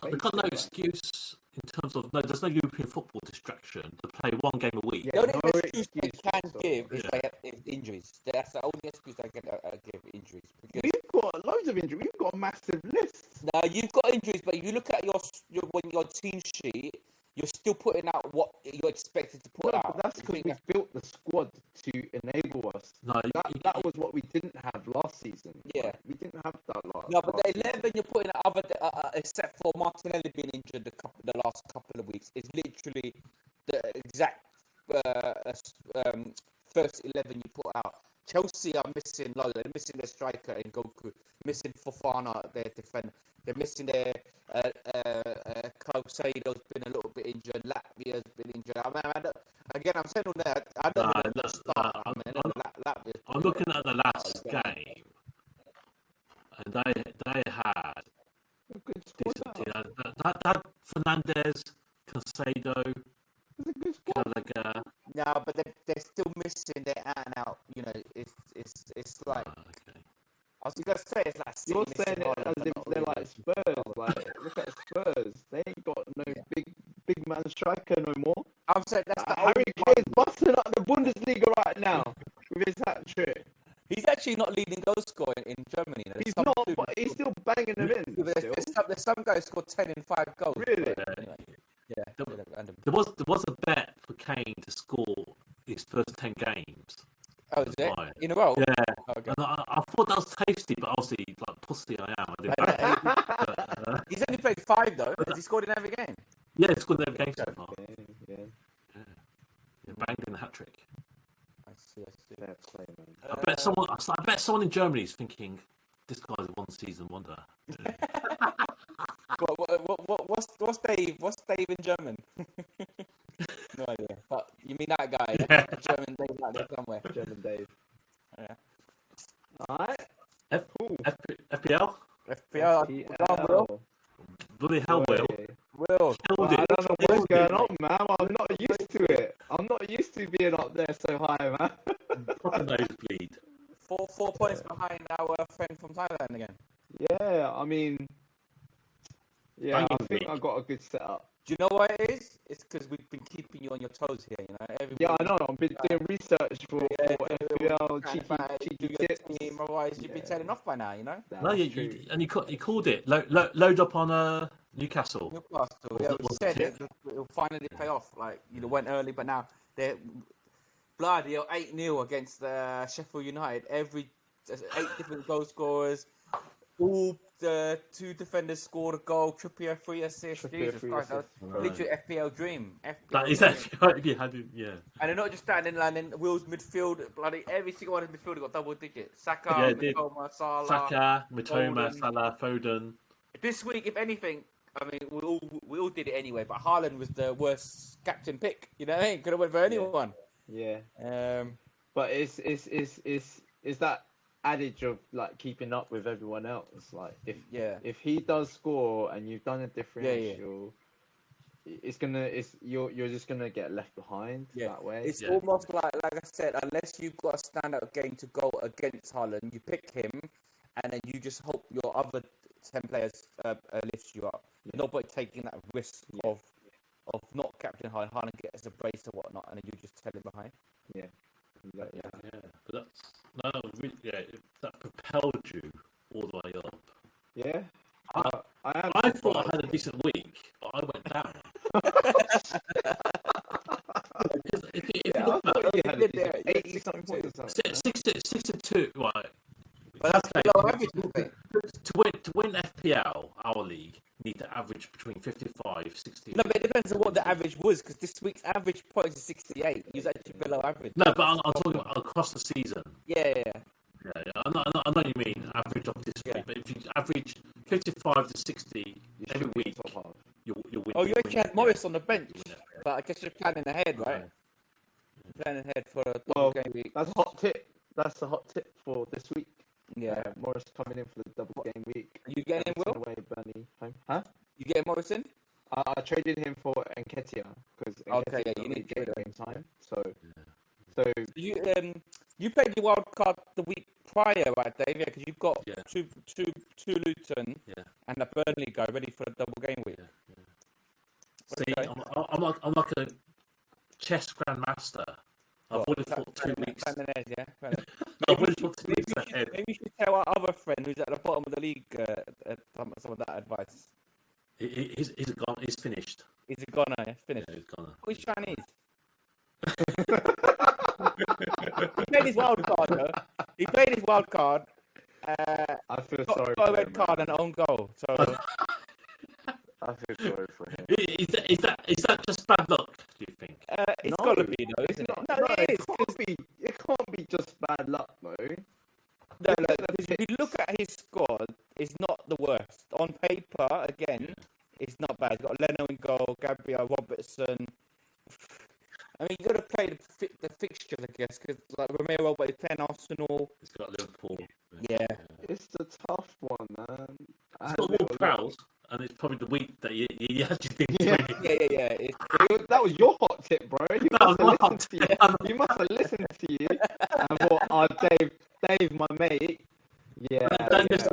They've got no excuse in terms of there's no European football distraction to play one game a week. The only excuse they can give is injuries. That's the only excuse they can give, injuries. Because we've got loads of injuries. We've got a massive list. now you've got injuries, but if you look at your team sheet, you're still putting out what you're expected to put out. But that's because we built the squad to enable us. No, that was what we didn't have last season. Yeah, we didn't have that last. No, but the 11 you're putting out, except for Martinelli being injured the last couple of weeks, is literally the exact first 11 you put out. Chelsea are missing loads. They're missing their striker in Goku, missing Fofana, their defender. They're missing their Caicedo's been a little bit injured. Latvia's been injured. I'm saying all that. I don't know. I'm looking at the last game, and they had a good squad. That Fernandez, Caicedo, Gallagher. No, but they're still missing their out and out. You know, it's like. Okay. I was gonna say it's like you're saying it as if they're like Spurs. Like, look at Spurs. They ain't got no big man striker no more. I'm saying that's the Harry Kane's busting up the Bundesliga right now with his hat trick. He's actually not leading goal scoring in Germany. He's not, but he's still banging them in. There's some guys scored 10 in 5 goals. Really? Yeah. There was a bet for Kane to score his first 10 games. Oh, is it? In a row? Yeah. Oh, okay. And I thought that was tasty, but obviously, like pussy I am, I didn't He's only played 5 though. Has he scored in every game? Yeah, he scored in every game so far. Yeah. Banged in the hat trick. I see. Fair play, man. I bet someone in Germany is thinking, this guy's a one-season wonder. What's Dave? What's Dave in German? No idea. But you mean that guy? Yeah. German Dave out there somewhere. German Dave. Yeah. Alright. FPL? FPL. Will. Bloody hell, Will. Will. Killed I it. don't know what's going on, man. I'm not used to it. I'm not used to being up there so high, man. Proper nosebleed. 4 points behind our friend from Thailand again. Yeah, I mean, I think week. I got a good setup. Do you know what it is? It's because we've been keeping you on your toes here, you know. Yeah, I know. I've been doing research for FPL, cheeky tips. Otherwise, you'd be turning off by now, you know. No, you called it. Load up on Newcastle. Newcastle. Yeah, we said it'll finally pay off. Like, went early, but now they're bloody 8-0 against Sheffield United. 8 different goal scorers. All the 2 defenders scored a goal. Trippier 3 assists. Jesus Christ, that was literally FPL dream. That is FPL if you had it, yeah. And they're not just standing in line. Then Will's midfield, bloody every single one in midfield got double digits. Saka, Mitoma, Salah, Salah, Foden. This week, if anything, I mean, we all did it anyway. But Haaland was the worst captain pick. You know what I mean? Could have went for anyone. Yeah. But it's that adage of like keeping up with everyone else. Like if he does score and you've done a differential, you're just gonna get left behind that way. It's almost like I said, unless you've got a standout game to go against Haaland, you pick him, and then you just hope your other 10 players lifts you up. You're not taking that risk of not captain Haaland gets a brace or whatnot, and then you just tell him behind. Yeah. Exactly. But that propelled you all the way up. Yeah. I thought I had a decent week, but I went down. that's below average, mate. to win FPL, our league, you need to average between 55, 60. No, but it depends on what the average was, because this week's average points is 68. He was actually below average. No, but I'm talking about across the season. Yeah. Yeah, I know what you mean, average of this week. But if you average 55 to 60 every week, you'll win. Oh, you actually had Morris on the bench, You'll win FPL. but I guess you're planning ahead, right? Planning ahead for a double Well, game week. that's a hot tip. That's the hot tip for this week. Yeah. Morris coming in for the double game week. Are you getting him, Will? Away Burnley home. Huh? You getting Morris in? I traded him for Nketiah because Okay, yeah, you need to get trade game time. So You played your wild card the week prior, right, Dave? Yeah, because you've got two Luton and a Burnley guy ready for a double game week. See, I'm like a chess grandmaster. I've already thought 2 weeks. Planning ahead, yeah. I've already thought 2 weeks ahead. Maybe you should tell our other friend who's at the bottom of the league some of that advice. He's gone. He's finished. He's a goner, yeah? Finished. Yeah, he's gone. Oh, he's Chinese. He played his wild card, though. He played his wild card. I feel sorry got for a red him. card and an own goal. So I feel sorry for him. Is that just bad luck? Do you think? it's No, got to be, though, isn't it? No, it is. It can't be just bad luck, though. No, because if you look at his squad, it's not the worst. On paper, again, it's not bad. He's got Leno in goal, Gabriel, Robertson. I mean, you got to play the fixtures, I guess, because like Romero, but he's playing Arsenal. He's got Liverpool. Yeah. It's a tough one, man. He's got more crowds, and it's probably the week that he actually didn't win. Yeah. That was your hot tip, bro. You That was must have listened to you and thought, oh, Dave, my mate. Yeah. Don't listen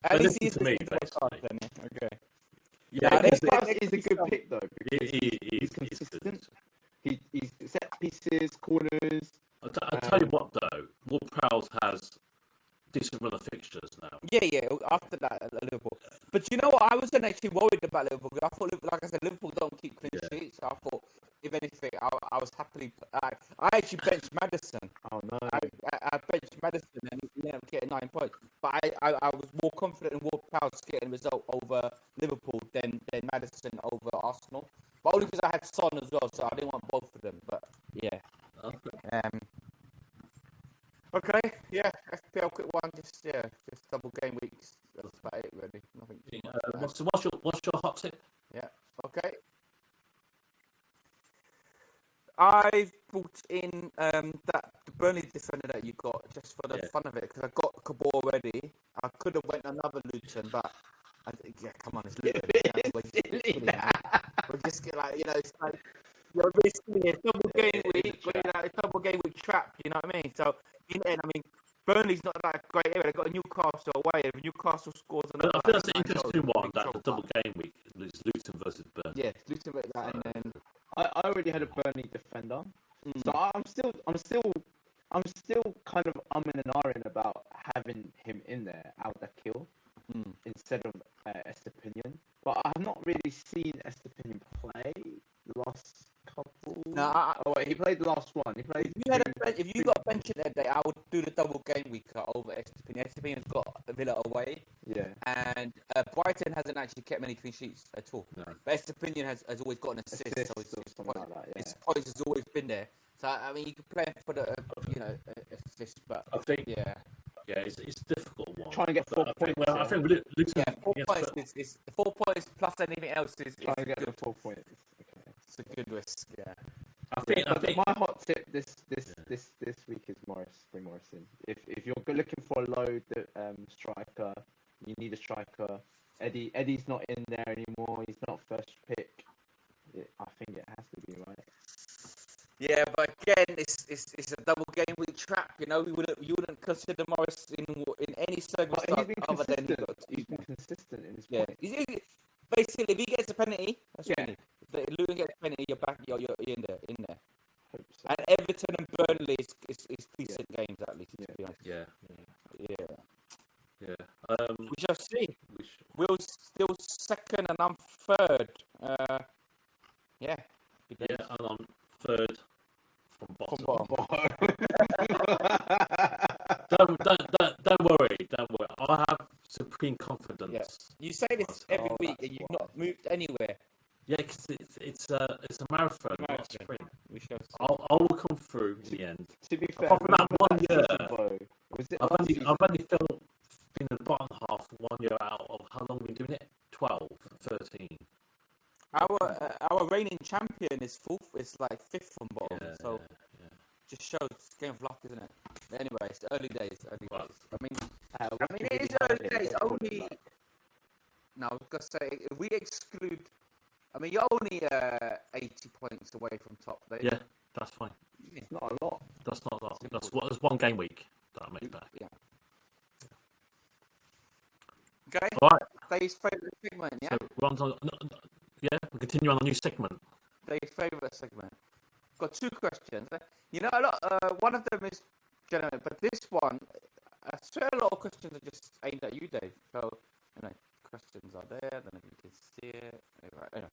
At least he's to me, then. Okay. Yeah, He's a good pick, though. Because he's consistent. He's set pieces, corners. I'll tell you what, though. Ward-Prowse has decent run of fixtures now. Yeah. After that, at Liverpool. But you know what? I wasn't actually worried about Liverpool. I thought, like I said, Liverpool don't keep clean sheets. So I thought, if anything, I was happily. I actually benched Maddison. Oh no! I benched Maddison and he ended up getting 9 points. But I was more confident in Ward-Prowse getting a result over Liverpool than Maddison over Arsenal. But only because I had Son as well, so I didn't want both of them. But yeah. Okay, yeah, FPL quick one, just double game weeks. That's about it, really. Nothing. What's your hot tip? Yeah. Okay. I've brought in the Burnley defender that you got just for the fun of it because I got Cabor already. I could have went another Luton, but I think come on, it's Luton. We're just like it's like. You're basically a double game week, a double game week trap, you know what I mean? So, in the end, I mean, Burnley's not that great area. They've got a Newcastle away. If Newcastle scores I think that's an interesting one, that the double game week, Luton versus Burnley. Yeah, Luton versus that, and then... I already had a Burnley defender, so I'm still kind of umming and ahhing about having him in there, out the kill, instead of Estepinian. But I have not really seen Estepinian play the last couple. No, he played the last one. He played. If you got a bench in that day, I would do the double game week over Estepinian. Estepinian's got Villa away. Yeah. And Brighton hasn't actually kept many clean sheets at all. No. But Estepinian has always got an assist, so his points has always been there. So I mean, you could play for the assist, but I think it's a difficult one. Trying to get 4 points. I think Luton. 4 points is 4 points plus anything else is trying to get good. 4 points. Okay. It's a good risk. Yeah. I think my hot tip this week is bring Morris in. If you're looking for a low striker, you need a striker. Eddie's not in there anymore. He's not first pick. I think it has to be, right. Yeah, but again, it's a double game week trap. You wouldn't consider Morris in any circumstance other than he's been consistent in his points. Basically, if he gets a penalty, that's what you need. If Luton gets a penalty, you're back. You're in there. Hope so. And Everton and Burnley is decent games at least. To be honest. Yeah. We shall see. Will's still second, and I'm third. Yeah. And I'm third from bottom. I have supreme confidence. Yeah. You say this every week, and you've not moved anywhere. Yeah, because it's a marathon, not a Marathon. sprint. We shall see. I will come through in the end. To be fair, Apart from that remember 1 year, season, though? Was it I've last only season? been in the bottom half 1 year out of how long we've been doing it? 12, 13. Our reigning champion is fourth. It's like fifth from bottom. Yeah, so yeah. just shows it's game of luck, isn't it? But anyway, it's early days. Well, I mean, What it really is early happened days. is called it Only luck. now, I was gonna say if we exclude, I mean, you're only 80 points away from top. There. Yeah, that's fine. It's not a lot. That's not a lot. Simple. That's 1 game week that I make back. Yeah. Okay. All right. Dave's favourite segment, yeah. So we're on to, yeah, we continue on a new segment. Dave's favourite segment. Got 2 questions. You know, a lot. One of them is general, but this one, I swear, a lot of questions are just aimed at you, Dave. So, you know, questions are there. I don't know if you can see it. Anyway.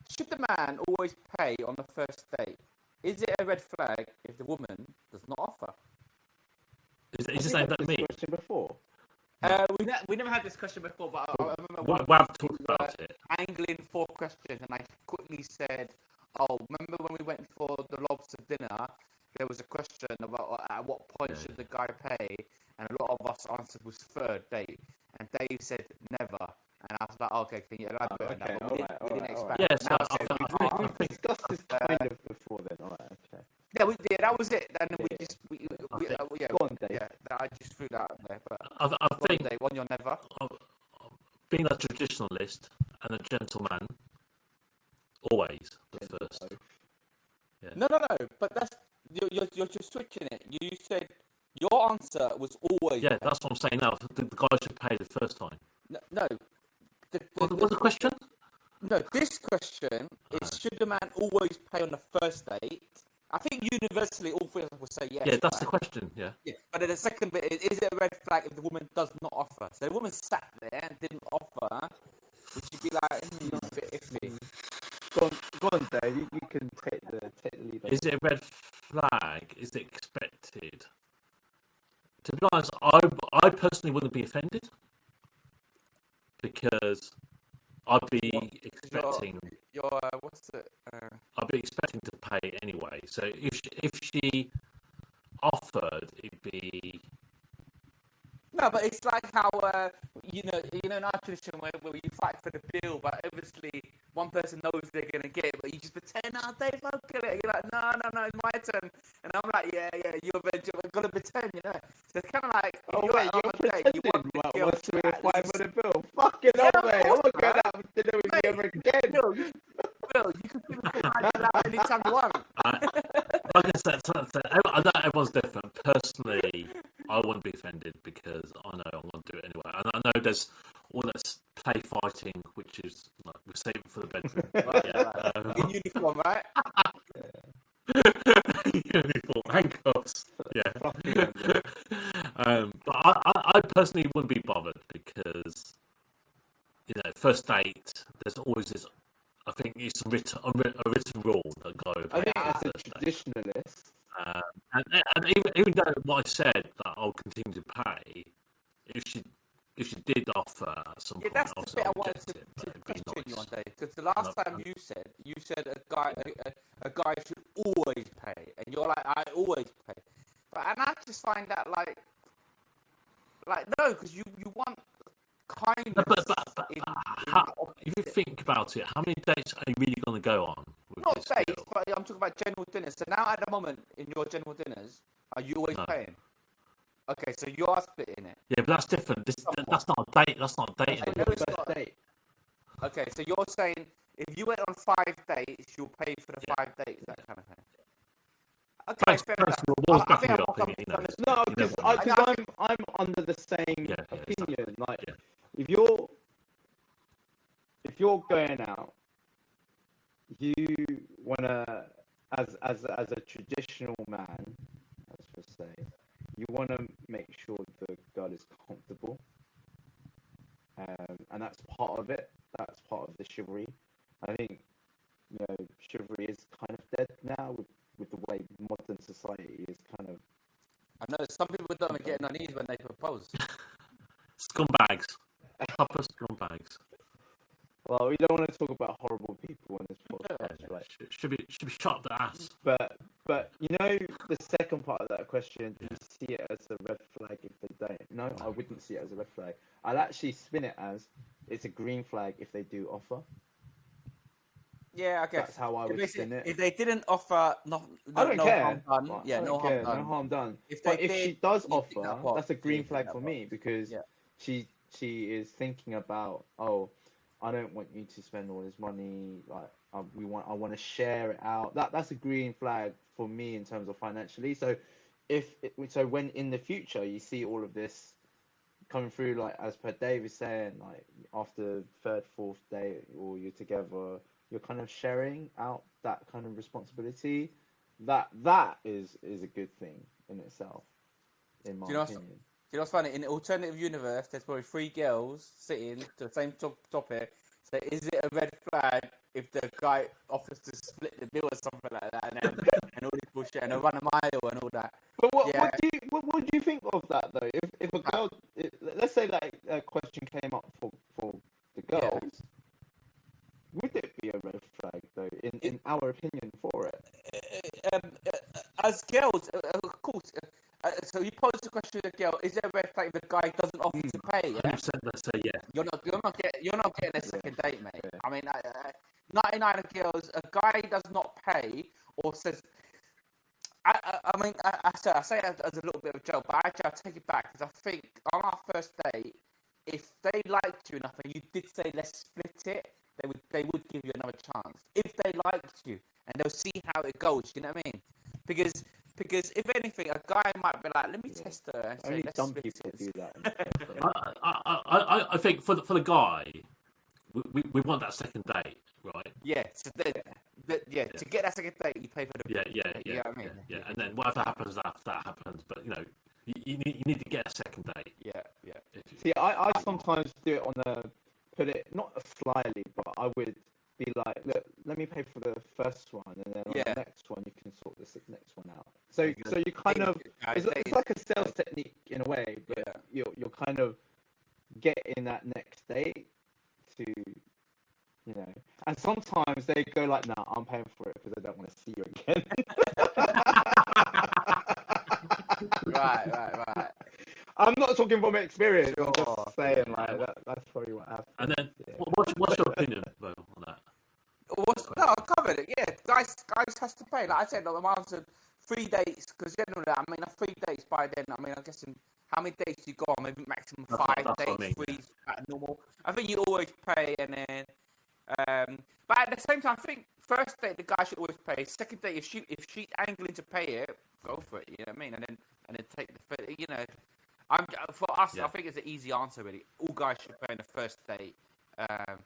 Should the man always pay on the first date? Is it a red flag if the woman does not offer? Is this aimed at me? Question before. We never had this question before, but I remember We have talked about it. angling 4 questions, and I quickly said, "Oh, remember when we went for the lobster dinner? There was a question about at what point should the guy pay, and a lot of us answered was third date, and Dave said never." And I was like, "Okay, can you elaborate on that?" But we didn't expand. Yeah, so Now, I We've think discussed this kind of before then. All right, okay. yeah, that was it. And then Yeah. Go on, Dave. I just threw that out there. But I think Dave, on your never. being a traditionalist and a gentleman, always the first. Yeah. No. But that's you're just switching it. You said your answer was always. Yeah, that's what I'm saying now. The guy should pay the first time. No. What's the question? No, this question is: should the man always pay on the first date? I think universally all 3 of us will say yes. Yeah, that's the right? question. Yeah. Yeah. But then the second bit is it a red flag if the woman does not offer? So the woman sat there and didn't offer. Would you be like, you're a bit iffy? Go on, Dave. You can take the lead. Is it a red flag? Is it expected? To be honest, I personally wouldn't be offended because I'd be expecting. I'd be expecting to pay anyway. So if she offered, it'd be. No, but it's like how you know in our tradition where you fight for the bill, but obviously one person knows they're gonna get it, but you just pretend, "Oh, Dave, I'll get it." You're like, "No, it's my turn," and I'm like, "Yeah, you're gonna pretend, you know." So it's kind of like, You're pretending. you What's the 500 bill? Fucking hell, mate! I'm not going out for dinner with you ever again. Bill, you can feel the anytime you want. Like I said, I know everyone's different. Personally, I wouldn't be offended because I know I'm going to do it anyway. And I know there's all that play fighting, which is like we save it for the bedroom. But, In uniform, right? Uniform, handcuffs. Yeah. But I personally wouldn't be bothered because first date. There's always this. I think it's a written rule that go. I think as a traditionalist, and even though what I said that I'll continue to pay, if she did offer at some point, that's the obviously bit I I'll wanted reject to it, but it'd be question you nice. on, Dave, because the last time you said a guy should always pay, and you're like, "I always pay," and I just find that like no, because you want kindness. But if you think about it, how many dates are you really going to go on? Not dates, but I'm talking about general dinners. So now, at the moment, in your general dinners, are you always paying? Okay, so you are splitting it. Yeah, but that's different. That's not a date. That's not a date. I know it's not a date. Okay, so you're saying if you went on 5 dates, you'll pay for the 5 dates, that kind of thing. Okay, fair enough. I think no, because I'm under the same opinion. Like, if you're going out, you wanna, as a traditional man, as we say, you wanna make sure the girl is comfortable, and that's part of it. That's part of the chivalry. I think chivalry is kind of dead now with the way modern society is kind of know some people don't get on knees when they propose. Scumbags. Proper scumbags. Well, we don't want to talk about horrible people in this podcast, right? Should be shot up the ass. But you know the second part of that question, do you see it as a red flag if they don't? No, I wouldn't see it as a red flag. I'd actually spin it as it's a green flag if they do offer. Yeah, I guess That's how I would spin it. If they didn't offer, I don't care. harm done. Well, Yeah, no harm done. If she does you tick that offer, box, that's a green you flag tick for that me because she is thinking about, oh, I don't want you to spend all this money. Like I want to share it out. That's a green flag for me in terms of financially. So when in the future you see all of this coming through, like as per Dave is saying, like after third, fourth date or you're together, you're kind of sharing out that kind of responsibility. That is a good thing in itself, in my opinion. You know what's funny? In the alternative universe, there's probably 3 girls sitting to the same topic. So is it a red flag if the guy offers to split the bill or something like that, and all this bullshit, and a run a mile and all that? But what do you think of that though? If a girl, let's say that question came up for the girls, would it be a red flag though? In our opinion, for it? As girls, of course. So you pose the question to the girl: is there a red flag if the guy doesn't offer to pay? Yeah? 100% let's say yeah. You're not getting a second date, mate. Yeah. I mean, 99 of girls, a guy does not pay or says. I say it as a little bit of a joke, but actually I take it back because I think on our first date, if they liked you enough and you did say let's split it, they would give you another chance if they liked you, and they'll see how it goes. You know what I mean? Because if anything, a guy might be like, let me test her and say, only let's dumb split people it. do that. I think for the guy, we want that second date, right? Yeah. So to get that second date, you pay for the. Yeah. You know what I mean? Yeah. And then whatever happens after that happens. But you know, you need to get a second date. Yeah. See, I sometimes do it on put it not slyly, but I would be like, look, let me pay for the first one, and then on the next one you can sort this next one out. So you kind of it's like a sales technique in a way, but you're kind of getting that next date to, you know. And sometimes they go like, nah, I'm paying for it because I don't want to see you again. Right. I'm not talking from experience. I'm just saying that's probably what happened. And then, what's your opinion though on that? I covered it. Yeah, guys has to pay. Like I said, like, I said 3 dates because generally, I mean, 3 dates by then. I mean, I'm guessing how many dates you go on? Maybe maximum 5 dates. 3 normal. I think you always pay, and then. But at the same time, I think first date the guy should always pay. Second date, if she's angling to pay it, go for it. You know what I mean? And then take the, you know. For us, I think it's an easy answer really. All guys should pay on the first date, and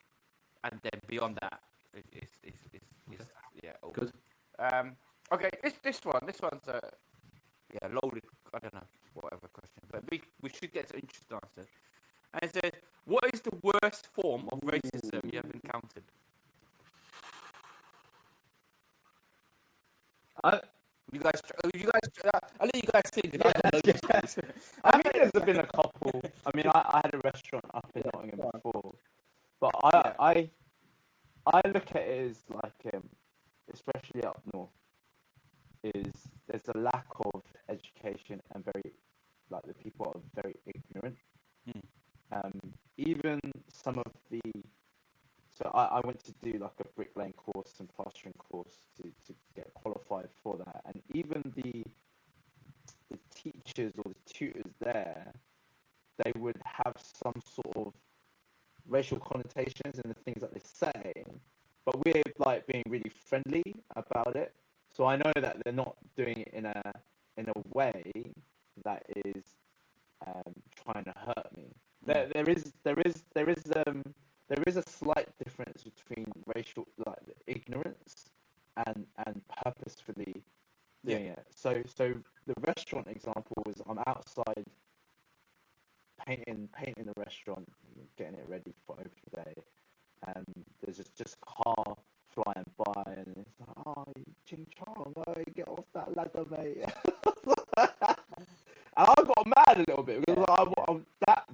then beyond that, it's Good. Okay, this one's loaded. I don't know, whatever question, but we should get some interesting answers. And it says, what is the worst form of racism you have encountered? You guys, I'll let you guys think. I think there's been a couple. I mean, I had a restaurant up in Nottingham before, but I look at it as like, especially up north, is there's a lack of education and the people are very ignorant. Even some of so I went to do like a bricklaying course and plastering course to get qualified for that, and even the teachers or the tutors there, they would have some sort of racial connotations in the things that they say, but we're like being really friendly about it. So I know that they're not doing it in a way that is trying to hurt me. There is a slight difference between racial ignorance and purposefully doing it. So the restaurant example was I'm outside painting the restaurant, getting it ready for opening day, and there's just a car flying by, and it's like, oh, Ching Chong, oh, get off that ladder, mate. I got mad a little bit because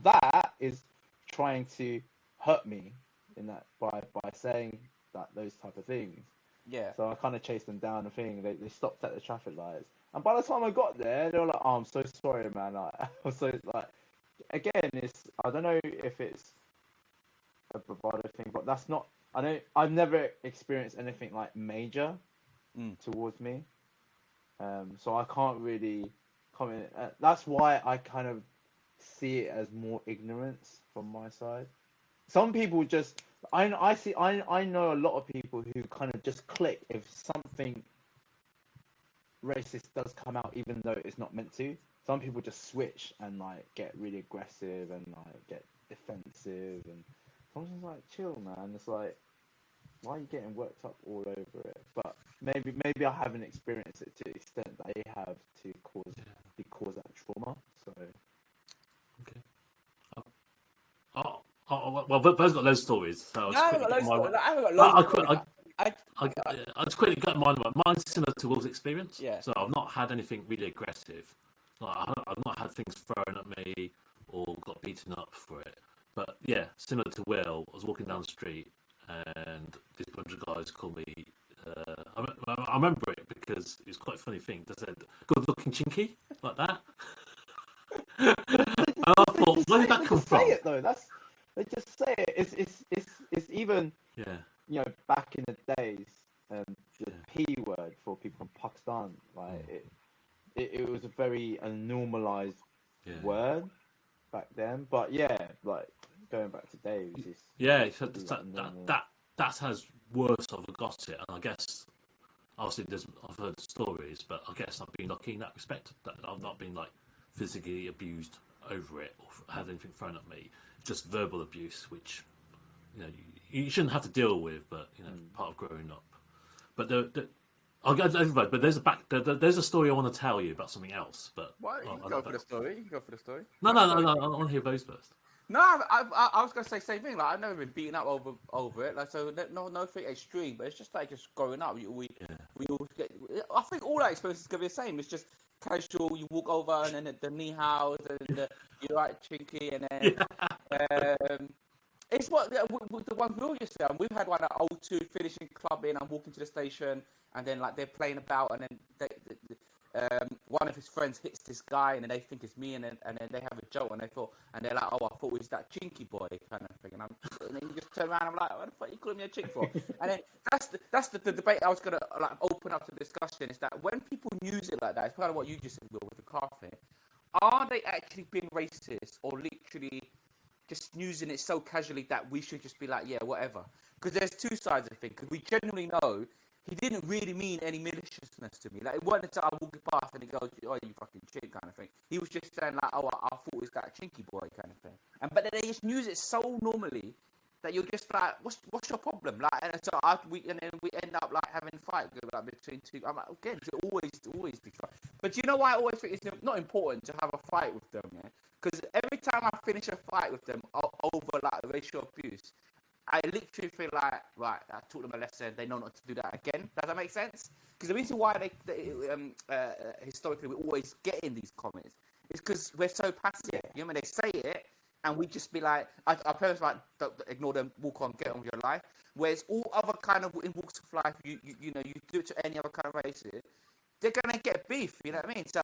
that is trying to hurt me in that by saying those type of things. Yeah. So I kind of chased them down. The thing they stopped at the traffic lights, and by the time I got there, they were like, "Oh, I'm so sorry, man." Like, I'm so like, again, I don't know if it's a bravado thing, but that's not. I've never experienced anything like major towards me, so I can't really comment. That's why I kind of see it as more ignorance from my side. Some people just I know a lot of people who kind of just click if something racist does come out, even though it's not meant to. Some people just switch and like get really aggressive and like get defensive, and I'm just like, chill, man. It's like, why are you getting worked up all over it? But maybe I haven't experienced it to the extent that they have to cause that trauma. So okay. Well, Bo's got those stories. So No, I haven't got loads. I haven't got loads. I just quickly got mine. Mine's similar to Will's experience. Yeah. So I've not had anything really aggressive. Like, I've not had things thrown at me or got beaten up for it. But yeah, similar to Will, I was walking down the street and this bunch of guys called me. I remember it because it was quite a funny thing. They said, "Good looking chinky," like that. And I thought, where did that come from? Say it though. They just say it. It's even back in the days, the P word for people from Pakistan, like it was a very normalized word back then. But like going back to Dave, that has worse. I've got it, and I guess obviously I've heard stories, but I guess I've been lucky in that respect that I've not been like physically abused over it or had anything thrown at me. Just verbal abuse, which you shouldn't have to deal with, but part of growing up. But there's a story I want to tell you about something else. But What? You can go for the story. You can go for the story. No. I want to hear those first. No, I was gonna say the same thing. Like I've never been beaten up over it. Like so, nothing extreme. But it's just like just growing up. We all get. I think all our experiences gonna be the same. It's just casual. You walk over and then the knee hows and you like chinky and then it's what the one we all used to. We've had one at O2 finishing club in. I'm walking to the station and then like they're playing about and then one of his friends hits this guy and then they think it's me and then they have a joke and they're like, oh, I thought it was that chinky boy kind of thing, and then you just turn around and I'm like, what the fuck are you calling me a chink for? And then that's the debate I was gonna like open up to discussion, is that when people use it like that, it's kind of what you just said, Will, with the car thing. Are they actually being racist or literally just using it so casually that we should just be like, yeah, whatever? Because there's two sides of the thing. Because we genuinely know he didn't really mean any maliciousness to me. Like, it wasn't until I walked past and he goes, oh, you fucking chink kind of thing. He was just saying like, oh, I thought it was that chinky boy kind of thing. But then they just use it so normally that you're just like, what's your problem? Like, and so we end up like having a fight like, between two. I'm like, again, it always be fight. But you know why I always think it's not important to have a fight with them, yeah? Because every time I finish a fight with them over like racial abuse, I literally feel like, right, I taught them a lesson. They know not to do that again. Does that make sense? Because the reason why historically we always get in these comments is because we're so passive. You know what I mean? They say it, and we just be like, our parents like, don't ignore them, walk on, get on with your life. Whereas all other kind of in walks of life, you do it to any other kind of races, they're gonna get beef. You know what I mean? So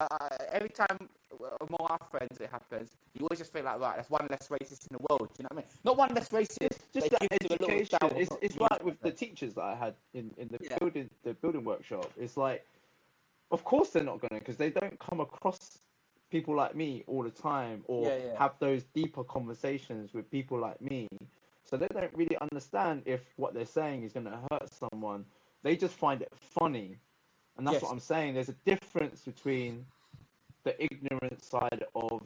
every time among our friends it happens, you always just feel like, right, that's one less racist in the world. You know what I mean? Not one less racist. Just that education. It's like with the teachers that I had in the building workshop. It's like, of course they're not gonna, because they don't come across people like me all the time, or have those deeper conversations with people like me. So they don't really understand if what they're saying is gonna hurt someone. They just find it funny. And that's what I'm saying. There's a difference between the ignorant side of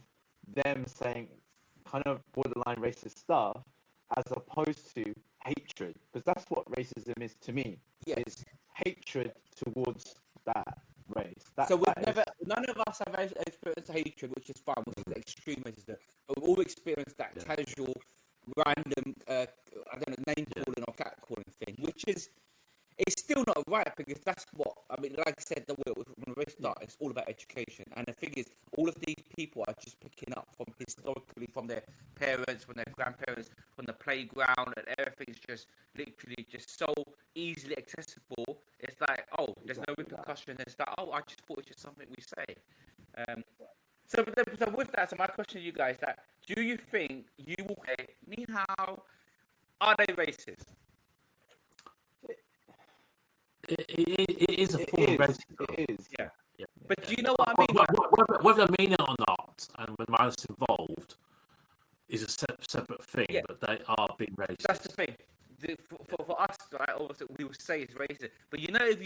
them saying kind of borderline racist stuff as opposed to hatred. Because that's what racism is to me. Yes. It's hatred towards that race. None of us have experienced hatred, which is fine, which is extreme racism. But we've all experienced that casual, random, name calling or cat calling thing, which is... It's still not right, because that's what I mean. Like I said, from a race start. It's all about education. And the thing is, all of these people are just picking up from historically from their parents, from their grandparents, from the playground, and everything's just literally just so easily accessible. It's like, oh, there's no repercussion. It's like, oh, I just thought it's just something we say. So with that, so my question to you guys, that do you think you will say, ni hao, are they racist? It is a form of racism. It is. Yeah. Yeah. But do you know what I mean? Whether they mean it or not, and when malice involved, is a separate thing. Yeah. But they are being racist. That's the thing. For us, right? Obviously, we would say it's racist. But you know, if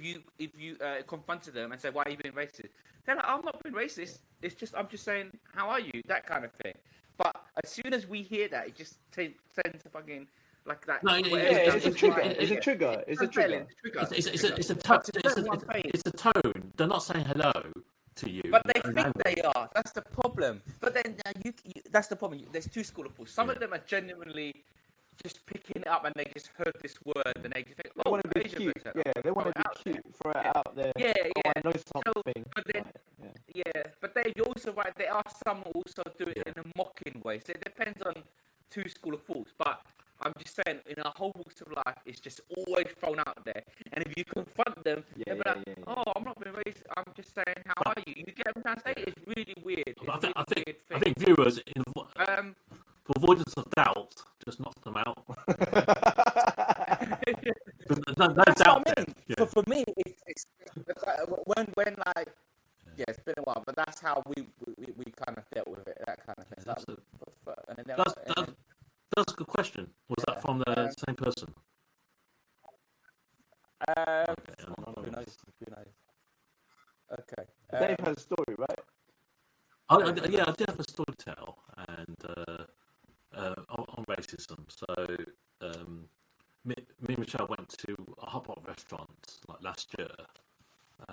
you confronted them and say, "Why are you being racist?" They're like, "I'm not being racist. It's just I'm just saying, how are you?" That kind of thing. But as soon as we hear that, it just sends a fucking like that. No, It's a trigger. It's a trigger. It's a trigger. It's a tone. They're not saying hello to you. But they think they are. That's the problem. But then that's the problem. There's two schools of thought. Some of them are genuinely just picking it up and they just heard this word and they just think, They want to be cute. Yeah, they want to be cute. Throw it out there. Yeah, oh, yeah. I know something. But then, but Dave, you're also right. There are some who also do it in a mocking way. So it depends on two school of thoughts. But I'm just saying, in our whole walks of life, it's just always thrown out there. And if you confront them, they'll be like, "Oh, I'm not being racist. I'm just saying, how are you?" You get what I'm trying to say? It's really weird. I think viewers, for avoidance of doubt, just knock them out. no That's doubt. what I mean. Yeah. For me, it's when like it's been a while, but that's how we kind of dealt with it. That kind of thing. That's a good question. Was that from the same person? Who knows? Okay. Dave has a story, right? I did have a story to tell, and on racism. So, me and Michelle went to a hot pot restaurant like last year.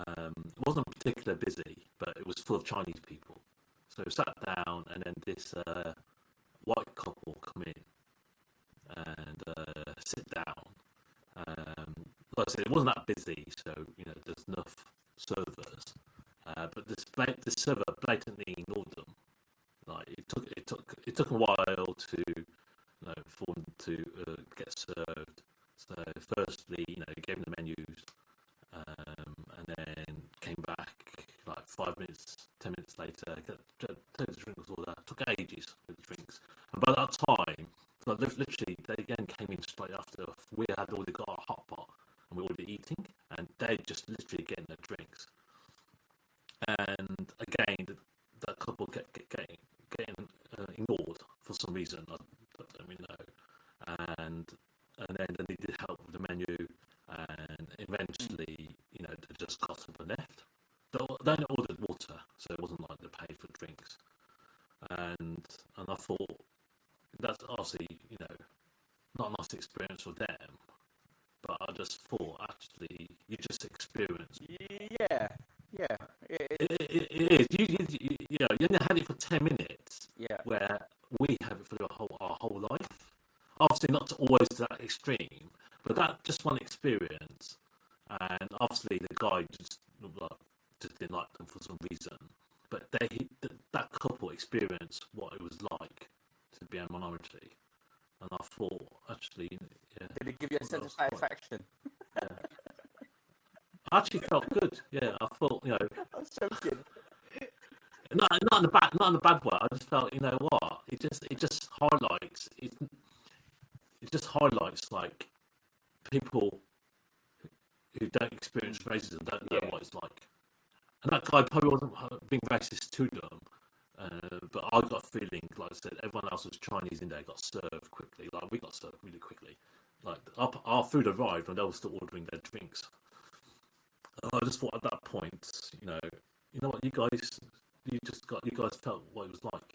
It wasn't particularly busy, but it was full of Chinese people. So we sat down, and then this white couple come in and sit down. Like I said, it wasn't that busy, so there's enough servers. But this server blatantly ignored them. Like it took a while for them to get served. So firstly, he gave them the menus, and then came back like 5 minutes, 10 minutes later. Took the drinks order. Took ages with the drinks, and by that time, like literally, they again came in straight after we had already got a hot pot and we were already eating, and they just literally getting their drinks. And again, that couple kept getting ignored for some reason. I don't really know. And then they did help with the menu, and eventually, they just got up and left. They only ordered water, so it wasn't like they paid for drinks. And I thought that's obviously not a nice experience for them. But I just thought actually you just experienced. Yeah. It is. You only had it for 10 minutes. Yeah. Where we have it for our whole life. Obviously, not to always to that extreme, but that just one experience. And obviously, the guy just didn't like them for some reason. But that couple experienced what it was like to be a minority. And I thought, actually, Did it give you a sense of satisfaction? Yeah. I actually felt good. Yeah, I thought, I'm joking. not in the bad way. I just felt, what? It just highlights like people who don't experience racism don't know what it's like. And that guy probably wasn't being racist to them. But I got a feeling, like I said, everyone else was Chinese in there, got served quickly. Like we got served really quickly. Like our food arrived and they were still ordering their drinks. I just thought at that point, you know what, you guys felt what it was like.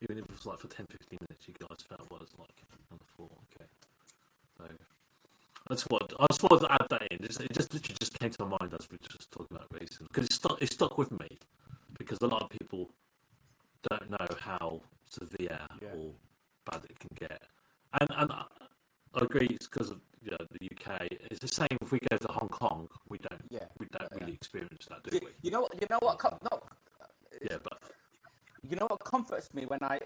Even if it was like for 10, 15 minutes, you guys felt what it was like. And I thought, okay. So I just wanted to add that in. It just literally just came to my mind as we were just talking about racism. Because it stuck with me. Because a lot of people don't know how severe or bad it can get. And I agree it's because of the UK. It's the same if we go to Hong Kong. We don't Yeah. really experience that, do we? You know what? No, Yeah, but you know what comforts me when I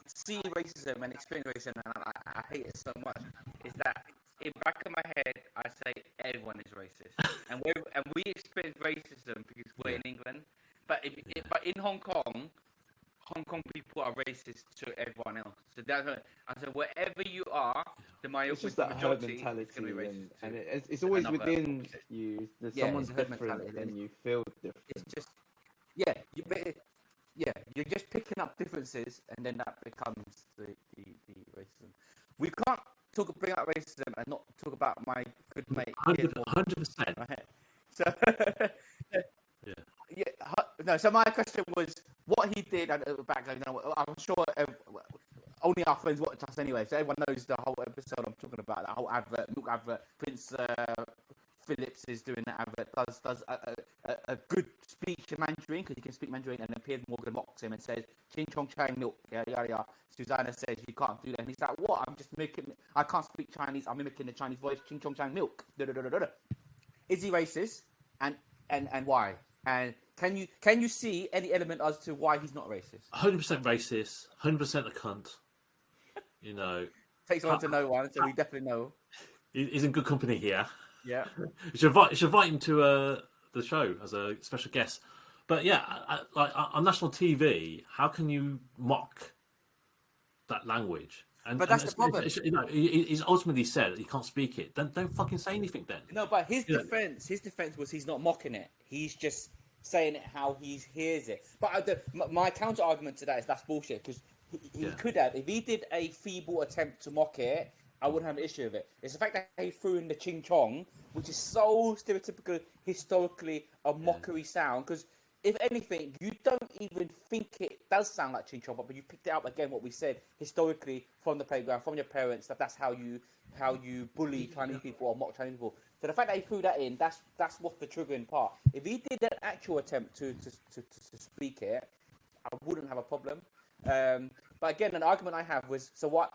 see racism and experience racism, and I hate it so much, is that in back of my head I say everyone is racist, and we experience racism because we're in England, but but in Hong Kong people are racist to everyone else. So that's I said wherever you are, It's just that herd majority is mentality, going to be racist and too. it's always Another within opposite. you. There's Yeah, someone's it's a herd different, mentality. then you feel different. It's just you're just picking up differences, and then that becomes the racism. We can't bring up racism and not talk about my good mate. 100%. Right? So Yeah. no. So my question was what he did at the back. You know, I'm sure only our friends watch us anyway, so everyone knows the whole episode I'm talking about. That whole advert, milk advert. Prince Phillips is doing that advert. Does a good speech in Mandarin because he can speak Mandarin, and then Piers Morgan mocks him and says, "Ching chong chang milk." Yeah. Susanna says you can't do that, and he's like, "What? I'm just mimicking. I can't speak Chinese. I'm mimicking the Chinese voice. Ching chong chang milk." Is he racist? And why? And can you see any element as to why he's not racist? 100% racist. 100% a cunt. You know, Takes one to know one, so we definitely know. he's in good company here. Yeah. You should invite him to the show as a special guest. But yeah, like on national TV, how can you mock that language? But that's the problem. You know, he's ultimately said that he can't speak it. Don't fucking say anything then. No, but his defense was he's not mocking it. He's just saying it how he hears it. But my counter argument to that is that's bullshit because he could have, if he did a feeble attempt to mock it, I wouldn't have an issue with it. It's the fact that he threw in the ching chong, which is so stereotypical, historically a mockery sound. Because if anything, you don't even think it does sound like ching chong, but you picked it up again. What we said historically from the playground, from your parents, that's how you bully Chinese people or mock Chinese people. So the fact that he threw that in, that's what's the triggering part. If he did an actual attempt to speak it, I wouldn't have a problem. But again, an argument I have was why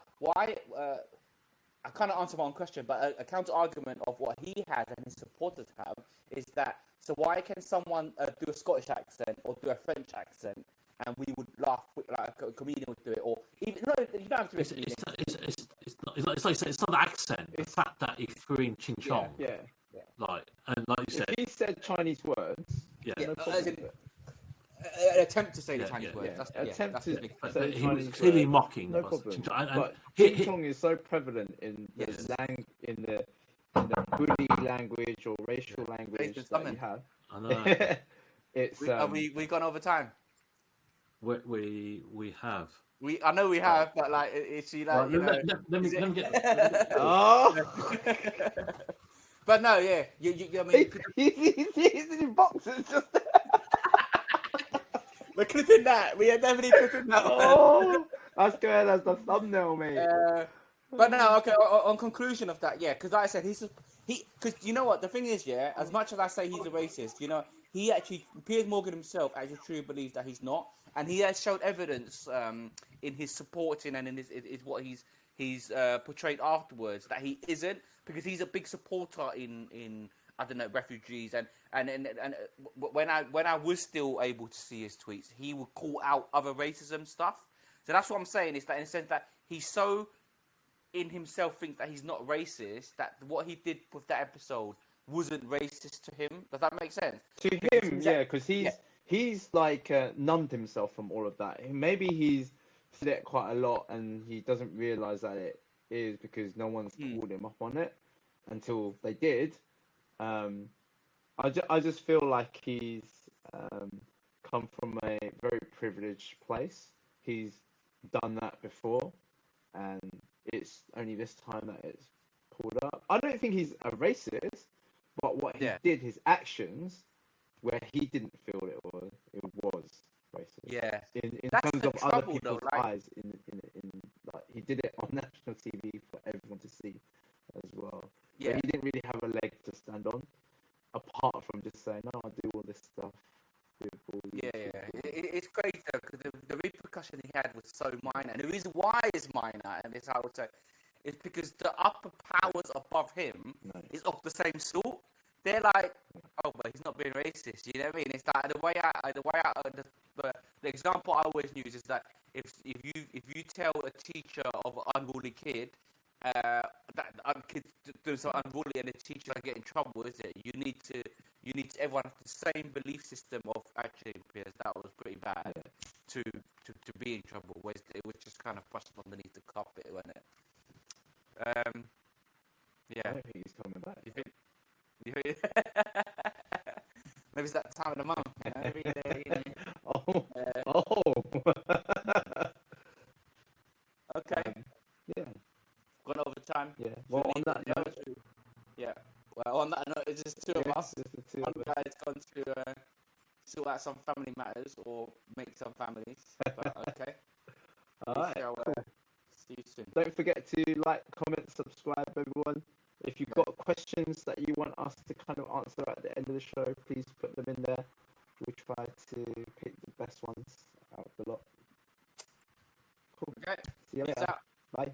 I kind of answered my own question, but a counter argument of what he has and his supporters have is that so why can someone do a Scottish accent or do a French accent and we would laugh like a comedian would do it, or even no, you don't have to be a comedian. It's like it's not the accent. It's the fact that he threw in ching chong. Yeah. Like you said, if he said Chinese words, no problem. Attempt to say the Chinese words. He was clearly mocking. No problem. But ching chong is so prevalent in the bully language or racial language that you have. I know. It's we gone over time. We have. I know we have, but like, is she like? Let me get. Oh. But no, yeah, I mean, he's in boxes just. We're clipping that. We are definitely clipping that. Oh, that's good as the thumbnail, mate. But no, okay. On conclusion of that, yeah, because like I said, because you know what the thing is, yeah. As much as I say he's a racist, you know, he actually Piers Morgan himself actually truly believes that he's not, and he has showed evidence in his supporting and in his what he's portrayed afterwards that he isn't, because he's a big supporter in I don't know, refugees and when I was still able to see his tweets, he would call out other racism stuff. So that's what I'm saying, is that in the sense that he's so in himself thinks that he's not racist, that what he did with that episode wasn't racist to him. Does that make sense? To him, yeah, because he's like numbed himself from all of that. Maybe he's said it quite a lot and he doesn't realise that it is because no one's called him up on it until they did. I just feel like he's come from a very privileged place. He's done that before, and it's only this time that it's pulled up. I don't think he's a racist, but what he did, his actions, where he didn't feel it was racist. Yeah. In terms of other people's eyes, in like he did it on national TV for everyone to see as well. Yeah. But he didn't really have a leg to stand on, apart from just saying, "No, I do all this stuff." It's crazy though, because the repercussion he had was so minor, and the reason why it's minor, and this I would say, is because the upper powers above him Nice. is of the same sort. They're like, oh, but he's not being racist. You know what I mean? It's like the example I always use is that if you tell a teacher of an unruly kid that kid's doing something unruly and the teacher doesn't get in trouble, is it? You need to everyone have the same belief system of actually because that was pretty bad to be in trouble. Whereas it was just kind of brushed underneath the carpet, wasn't it? Yeah. I don't think he's coming back. Maybe it's that time of the month. You know? Maybe okay. Yeah. Gone over time. Yeah. Well, on that note. Yeah. Well, on that note, it's just two of us. Just the two One of us. guy's gone to sort out some family matters or make some families. But okay. All right. Shall, Cool. see you soon. Don't forget to like, comment, subscribe, everyone. If you've got questions that you want us to kind of answer at the end of the show, please put them in there. We'll try to pick the best ones out of the lot. Cool. Okay. See you Peace later. out. Bye.